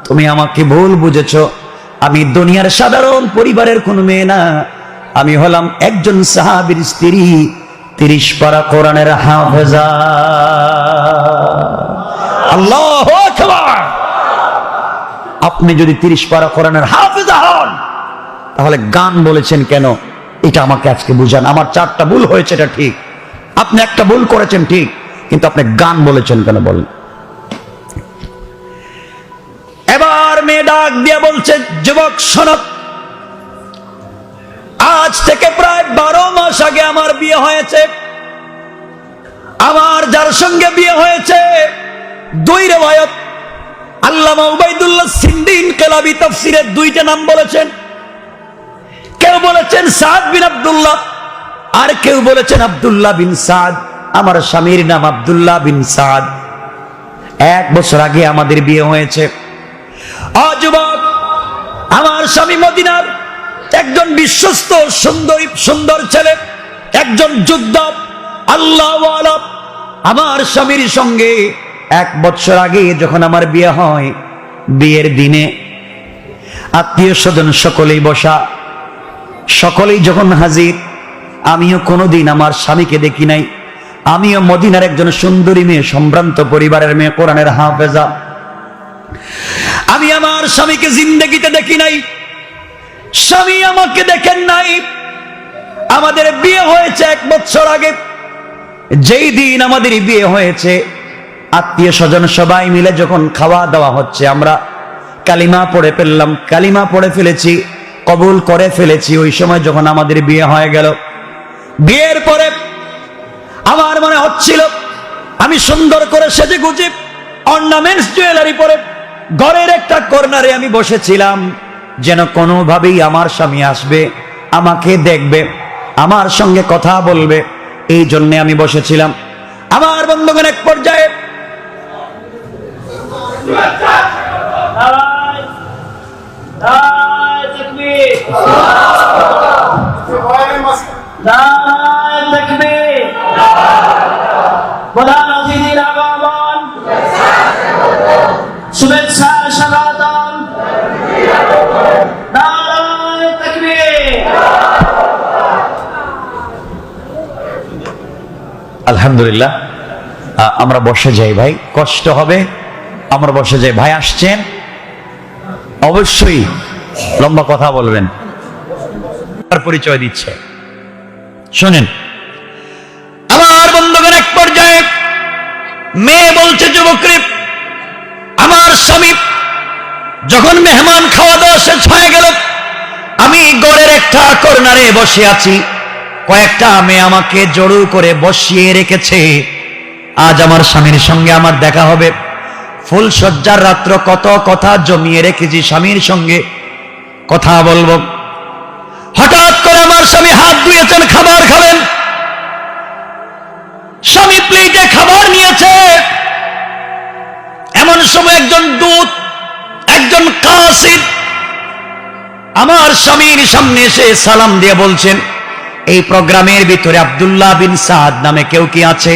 তুমি আমাকে ভুল বুঝেছো। আমি দুনিয়ার সাধারণ পরিবারের কোন মেয়ে না, আমি হলাম একজন সাহাবীর স্ত্রী, 30 পারা কোরআনের হাফেজা। আল্লাহু আকবার। আপনি যদি 30 পারা কোরআনের হাফেজা হন তাহলে গান বলেছেন কেন? এটা আমাকে আজকে বুঝান। আমার 4টা ভুল হয়েছে, এটা ঠিক, আপনি একটা ভুল করেছেন ঠিক, কিন্তু আপনি গান বলেছেন কেন বলেন? এবার মেয়ে ডাক দিয়ে বলছে যুবক শোনো, আজ থেকে প্রায় 12 মাস আগে আমার বিয়ে হয়েছে। আমার যার সঙ্গে বিয়ে হয়েছে 2 রিওয়ায়াত, আল্লামা উবাইদুল্লাহ সিন্দি ইনকিলাবী তাফসীরে 2টা নাম বলেছেন। কেউ বলেছেন সাদ বিন আব্দুল্লাহ, আর কেউ বলেছেন আব্দুল্লাহ বিন সাদ। আমার স্বামীর নাম আব্দুল্লাহ বিন সাদ। 1 বছর আগে আমাদের বিয়ে হয়েছে। যুবক, আমার স্বামী মদিনার একজন বিশ্বস্ত সুন্দর ছেলে, একজন যোদ্ধা, আল্লাহওয়ালা। আমার স্বামীর সঙ্গে 1 বছর আগে যখন আমার বিয়ে হয়, বিয়ের দিনে আত্মীয় স্বজন সকলেই বসা, সকলেই যখন হাজির, আমিও কোনোদিন আমার স্বামীকে দেখি নাই। আমিও মদিনার একজন সুন্দরী মেয়ে, সম্ভ্রান্ত পরিবারের মেয়ে, কোরআনের হাফেজা। আমি আমার স্বামীকে জিন্দেগিতে দেখি নাই, স্বামী আমাকে দেখেন নাই। আমাদের বিয়ে হয়েছে 1 বছর আগে। যেই দিন আমাদের বিয়ে হয়েছে, আত্মীয় স্বজন সবাই মিলে যখন খাওয়া দাওয়া হচ্ছে, আমরা কালিমা পড়ে ফেললাম, কালিমা পড়ে ফেলেছি, কবুল করে ফেলেছি। ওই সময় যখন আমাদের বিয়ে হয়ে গেল, বিয়ের পরে আমার মনে হচ্ছিল আমি সুন্দর করে সেজে গুজে অর্নামেন্টস জুয়েলারি পরে ঘরের একটা কর্নারে আমি বসেছিলাম, যেন কোনোভাবেই আমার স্বামী আসবে, আমাকে দেখবে, আমার সঙ্গে কথা বলবে, এই জন্য আমি বসেছিলাম। আমার বন্ধুগণ, এক পর্যায়ে শুভেচ্ছা স্বাগতম, নারায়ে তাকবীর। আলহামদুলিল্লাহ, আমরা বসে যাই ভাই, কষ্ট হবে, আমরা বসে যাই। ভাই আসছেন, অবশ্যই লম্বা কথা বলবেন, তার পরিচয় দিচ্ছে, শোনেন। আমার বন্ধুগণ, এক পর্যায়ে মেয়ে বলছে, যুবকরে, আমার স্বামী যখন মেহমান খাওয়া দাওয়া শেষ হয়ে গেল, আমি ঘরের একটা কর্নারে বসে আছি, কয়েকটা মেয়ে আমাকে জড়ো করে বসিয়ে রেখেছে। আজ আমার স্বামীর সঙ্গে আমার দেখা হবে, ফুল সজ্জার রাত্র কত কথা জমিয়ে রেখেছি, স্বামীর সঙ্গে কথা বলবো। হঠাৎ করে আমার স্বামী হাত ধুয়েছেন, খাবার খাবেন, স্বামী প্লেটে খাবার নিয়েছে। এমন সময় একজন দূত, একজন কাসিদ আমার স্বামীর সামনে এসে সালাম দিয়ে বলছেন, এই প্রোগ্রামের ভিতরে আব্দুল্লাহ বিন সাদ নামে কেউ কি আছে?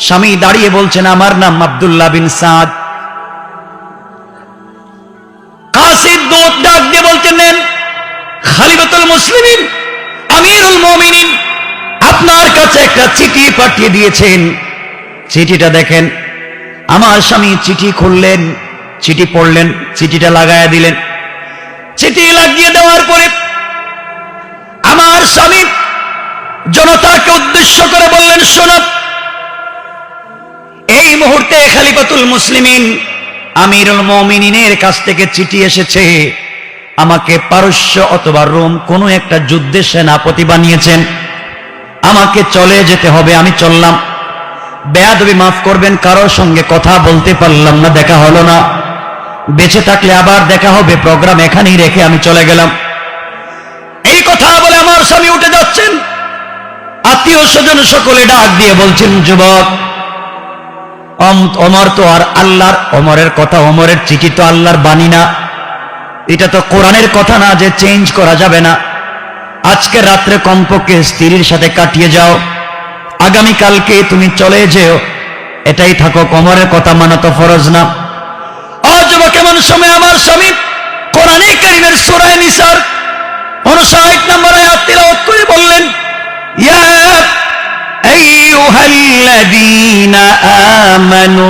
স্বামী দাঁড়িয়ে বলছেন, আমার নাম আব্দুল্লাহ বিন সাদ। কাসিদ দূত ডাক দিয়ে বলছেন, নেন, খলিফাতুল মুসলিমিন আমিরুল মুমিনিন আপনার কাছে একটা চিঠি পাঠিয়ে দিয়েছেন, চিঠিটা দেখেন। আমার স্বামী চিঠি খুললেন, চিঠি পড়লেন, চিঠিটা লাগায়া দিলেন। চিঠি লাগিয়ে দেওয়ার পরে আমার স্বামী জনতাকে উদ্দেশ্য করে বললেন, শোনো, এই মুহূর্তে খলিফাতুল মুসলিমিন আমিরুল মুমিনিনের কাছ থেকে চিঠি এসেছে, আমাকে পারস্য অথবা রোম কোনো একটা যুদ্ধে সেনাপতি বানিয়েছেন, আমাকে চলে যেতে হবে। আমি চললাম। বেয়াদবি মাফ করবেন, কারোর সঙ্গে কথা বলতে পারলাম না, দেখা হলো না, বেঁচে থাকলে আবার দেখা হবে, প্রোগ্রাম এখানেই রেখে আমি চলে গেলাম। এই কথা বলে আমার স্বামী উঠে যাচ্ছেন। আত্মীয় স্বজন সকলে ডাক দিয়ে বলছেন, যুবক, ওমর তো আর আল্লাহর, ওমরের কথা, ওমরের চিঠি তো আল্লাহর বাণী না, এটা তো কোরআনের কথা না যে চেঞ্জ করা যাবে না। আজকে রাত্রে কমপক্ষে স্ত্রীর সাথে কাটিয়ে যাও, আগামীকালকে তুমি চলে যেও, এটাই থাকো, ওমরের কথা মানা তো ফরজ না। যুবক, এমন সময় আমার স্বামী কোরআনে কারীমের সূরা নিসার 59 নম্বর আয়াত তিলাওয়াত করে বললেন, ইয়া আইয়ুহাল্লাযীনা আমানু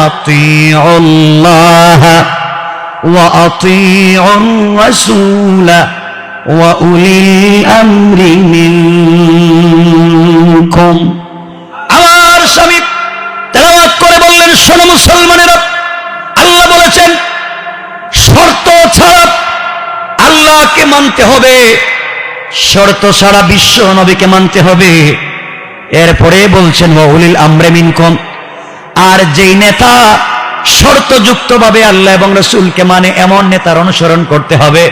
আতিউল্লাহ ওয়া আতিউর রাসূল ওয়া উলিল আমরি মিনকুম। আমার স্বামী তেলাওয়াত করে বললেন, শোনো মুসলমানেরা, আল্লাহ বলেছেন শর্ত ছাড়া আল্লাহকে মানতে হবে, শর্ত ছাড়া বিশ্ব নবীকে মানতে হবে। এরপরে বলছেন ওয়া উলিল আমরি মিনকুম, আর যেই নেতা শর্তযুক্ত ভাবে আল্লাহ এবং রাসূলকে মানে, এমন নেতার অনুসরণ করতে হবে।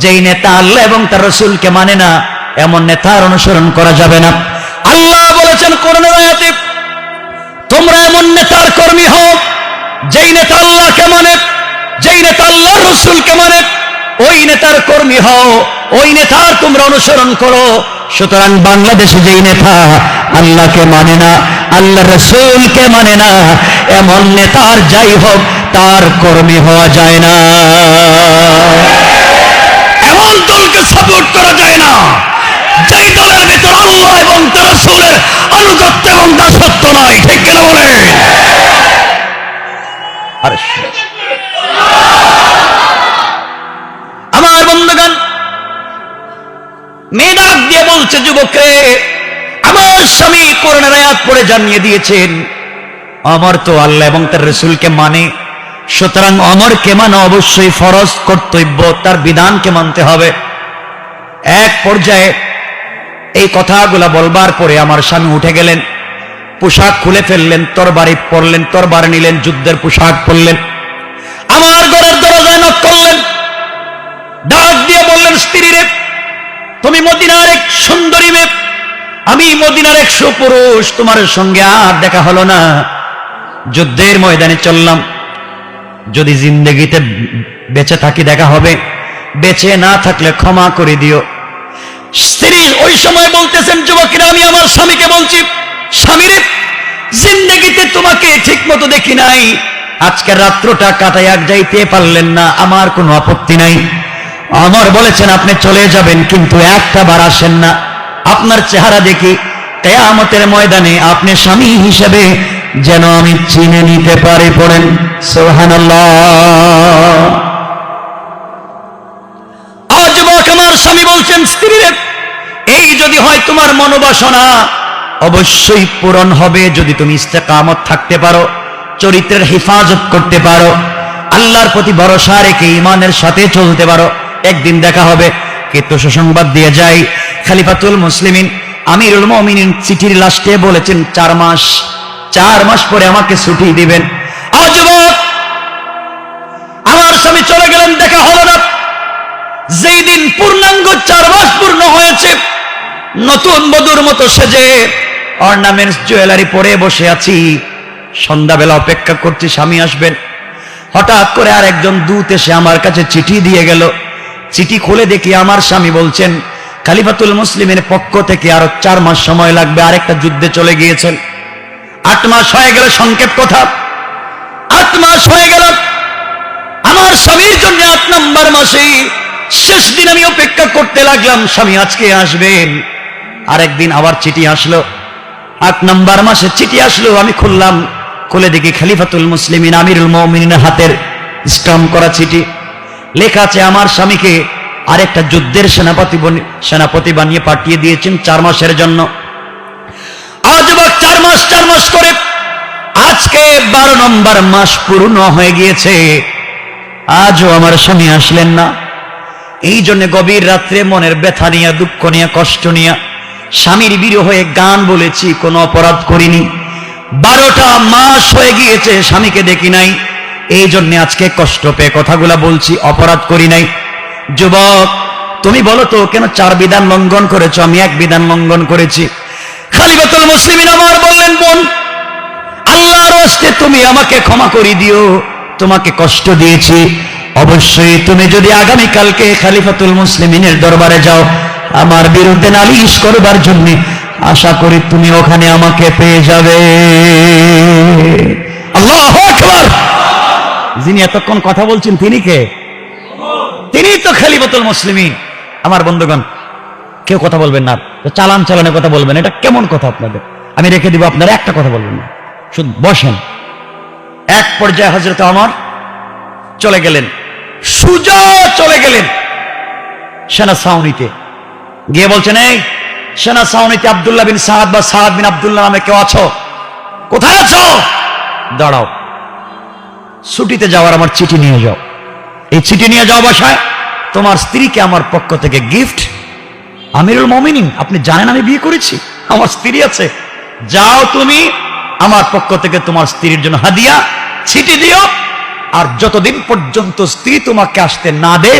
যেই নেতা আল্লাহ এবং তার রাসূলকে মানে না, এমন নেতার অনুসরণ করা যাবে না। আল্লাহ বলেছেন কোরআনের আয়াতে, তোমরা এমন নেতার কর্মী হও যেই নেতা আল্লাহকে মানে, যেই নেতা আল্লাহর রাসূলকে মানে, ওই নেতার কর্মী হও, ওই নেতার তোমরা অনুসরণ করো। সুতরাং বাংলাদেশে যেই নেতা আল্লাহকে মানে না, আল্লাহর রাসূলকে মানে না, এমন নেতার যাই হোক তার কর্মী হওয়া যায় না, এমন দলকে সাপোর্ট করা যায় না যেই দলের ভিতর আল্লাহ এবং তার রাসূলের আনুগত্য এবং দাসত্ব নাই। ঠিক কিনা বলে? আমার বন্ধুগণ, মেয়ে ডাক দিয়ে বলছে, যুবকরে, আমার স্বামী কোরআনের আয়াত পড়ে জানিয়ে দিয়েছেন, আমার তো আল্লাহ এবং তার রাসূলকে মানে, সুতরাং অমরকে মানা অবশ্যই ফরজ কর্তব্য, তার বিধানকে মানতে হবে। এক পর্যায়ে এই কথাগুলা বলবার পরে আমার স্বামী উঠে গেলেন, পোশাক খুলে ফেললেন, তরবারি পরলেন, তরবারি নিলেন, যুদ্ধের পোশাক পরলেন, আমার ঘরের দরজায় নক করলেন, ডাক দিয়ে বললেন, স্ত্রী রে, তুমি মদিনার এক সুন্দরী মেয়ে, আমি মদিনার এক সুপুরুষ, তোমার সঙ্গে আর দেখা হলো না, যুদ্ধের ময়দানে চললাম, যদি জিন্দেগিতে বেঁচে থাকি দেখা হবে, বেঁচে না থাকলে ক্ষমা করে দিও। স্ত্রী ওই সময় বলতেছেন, যুবকেরা আমি আমার স্বামীকে বলছি, স্বামীরে, জিন্দেগিতে তোমাকে ঠিক মতো দেখি নাই, আজকের রাত্রটা কাটাইয়া যাইতে পারলেন না, আমার কোনো আপত্তি নাই। আমার বলেছেন আপনি চলে যাবেন, কিন্তু একটা বার আসেন না, আপনার চেহারা দেখি কিয়ামতের ময়দানে আপনি স্বামী হিসেবে যেন আমি চিনে নিতে পারি। পড়েন সুবহানাল্লাহ। আজ আমার স্বামী বলছেন, স্ত্রী রে, এই যদি হয় তোমার মনোবাসনা অবশ্যই পূরণ হবে, যদি তুমি ইস্তেকামত থাকতে পারো, চরিত্রের হেফাজত করতে পারো, আল্লাহর প্রতি ভরসা রেখে ঈমানের সাথে চলতে পারো, একদিন দেখা হবে। কিন্তু সুসংবাদ দিয়ে যাই, খলিফাতুল মুসলিমিন আমিরুল মুমিনিন চিঠির লাস্টে বলেছেন 4 মাস, 4 মাস পরে আমাকে ছুটি দিবেন। আজ আমার স্বামী চলে গেলেন, দেখা হলো না। যেই দিন পূর্ণাঙ্গ 4 মাস পূর্ণ হয়েছে, নতুন বধূর মতো সেজে অর্নামেন্টস জুয়েলারি পরে বসে আছি, সন্ধ্যাবেলা অপেক্ষা করছি স্বামী আসবেন। হঠাৎ করে আর একজন দূত এসে আমার কাছে চিঠি দিয়ে গেল। চিঠি খুলে দেখি আমার স্বামী বলছেন, খলিফাতুল মুসলিমের পক্ষ থেকে আরো 4 মাস সময় লাগবে, আরেকটা যুদ্ধে চলে গিয়েছেন। 8 মাস হয়ে গেল, সংক্ষেপ কথা, 8 মাস হয়ে গেল। আমার স্বামীর জন্য 8 নম্বর মাসে শেষ দিন আমি অপেক্ষা করতে লাগলাম, স্বামী আজকে আসবেন। আরেকদিন আবার চিঠি আসলো, 8 নম্বর মাসে চিঠি আসলো, আমি খুললাম, খুলে দেখি খলিফাতুল মুসলিমিন আমিরুল মুমিনিনের হাতের স্টাম্প করা চিঠি, লেখা আছে আমার স্বামীকে আরেকটা যুদ্ধের সেনাপতি বানিয়ে পাঠিয়ে দিয়েছেন 4 মাসের জন্য। আজ 4 মাস করে আজকে 12 নম্বর মাস পূর্ণ হয়ে গিয়েছে, আজও আমার স্বামী আসলেন না। এই জন্য গভীর রাত্রে মনের ব্যথা নিয়ে, দুঃখ নিয়ে, কষ্ট নিয়ে স্বামীর বিরহ হয়ে গান বলেছি, কোনো অপরাধ করিনি। 12টা মাস হয়ে গিয়েছে স্বামীকে দেখি নাই, এই জন্য আজকে কষ্ট পেয়ে কথাগুলা বলছি, অপরাধ করি নাই। যুবক, তুমি বলো তো কেন 4 বিধান লঙ্ঘন করেছো? আমি 1 বিধান লঙ্ঘন করেছি। খলিফাতুল মুসলিমিন আমার বললেন, বোন, আল্লাহর রাস্তে তুমি আমাকে ক্ষমা করে দিও, তোমাকে কষ্ট দিয়েছি। অবশ্যই তুমি যদি আগামীকালকে খলিফাতুল মুসলিমিনের দরবারে যাও আমার বিরুদ্ধে নালিশ করবার জন্য, আশা করি তুমি ওখানে আমাকে পেয়ে যাবে। আল্লাহু আকবার। যিনি এতক্ষণ কথা বলছেন তিনি কে? তিনি তো খলিফাতুল মুসলিমিন। আমার বন্ধুগণ, কেউ কথা বলবেন না, চালানে কথা বলবেন, এটা কেমন কথা আপনাদের? আমি রেখে দিব, আপনারা একটা কথা বলবেন না, শুধু বসেন। এক পর্যায়ে হযরত ওমর চলে গেলেন, সুজা চলে গেলেন সেনা ছাউনিতে, গিয়ে বলছেন, এই সেনা ছাউনিতে আব্দুল্লাহ বিন সাদ বা সাদ বিন আব্দুল্লাহ নামে কেউ আছো? কোথায় আছো? দাঁড়াও, ছুটিতে যাওয়ার আমার চিঠি নিয়ে যাও, এই চিঠি নিয়ে যাও বাসায়, তোমার স্ত্রীকে আমার পক্ষ থেকে গিফট। আমিরুল মুমিনিন, আপনি জানেন আমি বিয়ে করেছি, আমার স্ত্রী আছে, যাও তুমি আমার পক্ষ থেকে তোমার স্ত্রীর জন্য হাদিয়া চিঠি দিও, আর যতদিন পর্যন্ত স্ত্রী তোমাকে আসতে না দে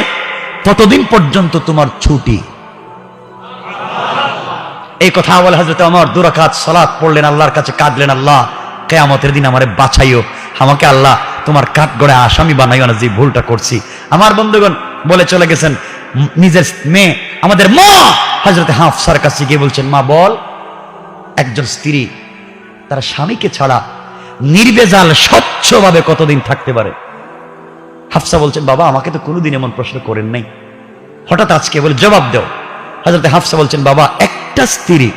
ততদিন পর্যন্ত তোমার ছুটি। এই কথা বলে হযরত ওমর 2 রাকাত সালাত পড়লেন, আল্লাহর কাছে কাঁদলেন, আল্লাহ কিয়ামতের দিন আমারে বাঁচাইও, আমাকে আল্লাহ তোমার কাঠগড়ায় আসামি বানাইও না যে ভুলটা করছি। আমার বন্ধুগণ বলে চলে গেছেন নিজের মেয়ে, আমাদের মা হযরত হাফসার কাছে গিয়ে বলছেন, মা বল, একজন স্ত্রী তার স্বামীকে ছাড়া নির্বেজাল স্বচ্ছভাবে কতদিন থাকতে পারে? হাফসা বলছেন, বাবা আমাকে তো কোনোদিন এমন প্রশ্ন করেন নাই, হঠাৎ আজকে বলে জবাব দাও। হযরত হাফসা বলছেন, বাবা একটা স্ত্রী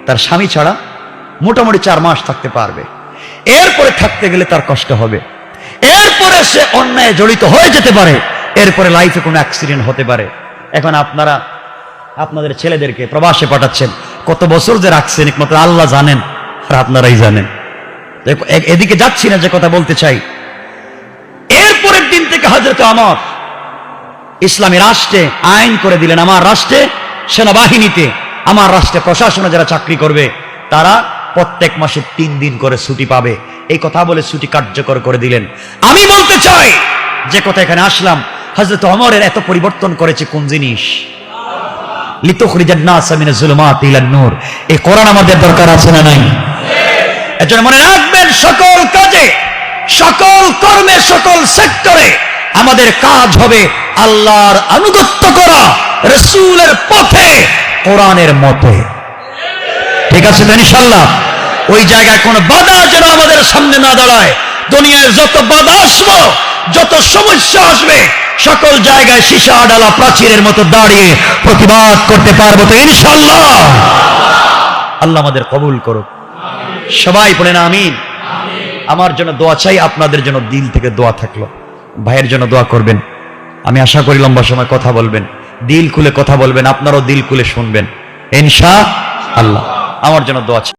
তার স্বামী ছাড়া মোটামুটি 4 মাস থাকতে পারবে, এরপরে থাকতে গেলে তার কষ্ট হবে, এরপরে সে অন্যায় জড়িত হয়ে যেতে পারে, এরপরে লাইফে কোনো অ্যাক্সিডেন্ট হতে পারে। এখন আপনারা আপনাদের ছেলেদেরকে প্রবাসে পাঠাচ্ছেন, কত বছর যে রাখছেন একমাত্র আল্লাহ জানেন আর আপনারাই জানেন। এদিকে যাচ্ছি না, যে কথা বলতে চাই, থেকে হযরত ওমর ইসলামী রাষ্ট্রে আইন করে দিলেন, আমার রাষ্ট্রে সেনাবাহিনীতে, আমার রাষ্ট্রে প্রশাসনে যারা চাকরি করবে তারা প্রত্যেক মাসে 3 দিন করে ছুটি পাবে। এই কথা বলে ছুটি কার্যকর করে দিলেন। আমি বলতে চাই, যে কথা এখানে আসলাম, হযরত ওমরের এত পরিবর্তন করেছে কোন জিনিস? লিতুখরিজান নাস মিনাজ যুলুমাতি ইলান নূর। এই কোরআন আমাদের দরকার আছে না নাই? এজন্য মনে রাখবেন, সকল কাজে, সকল কর্মে, সকল সেক্টরে আমাদের কাজ হবে আল্লাহর আনুগত্য করা, রাসূলের পথে, কোরআনের মতে। ঠিক আছে তো ইনশাআল্লাহ? ওই জায়গায় কোনো বাধা যেন আমাদের সামনে না দাঁড়ায়। দুনিয়ায় যত বাধা আসবে, যত সমস্যা আসবে, সকল জায়গায় সীসা ডালা প্রাচীরের মতো দাঁড়িয়ে প্রতিবাদ করতে পারবো তো ইনশাআল্লাহ? আল্লাহ আমাদের কবুল করুক। সবাই পড়েন আমিন। আমার জন্য দোয়া চাই, আপনাদের জন্য দিল থেকে দোয়া থাকলো। ভাইয়ের জন্য দোয়া করবেন। আমি আশা করি লম্বা সময় কথা বলবেন, দিল খুলে কথা বলবেন, আপনারাও দিল খুলে শুনবেন ইনশাআল্লাহ। আমার জন্য দোয়া চাই।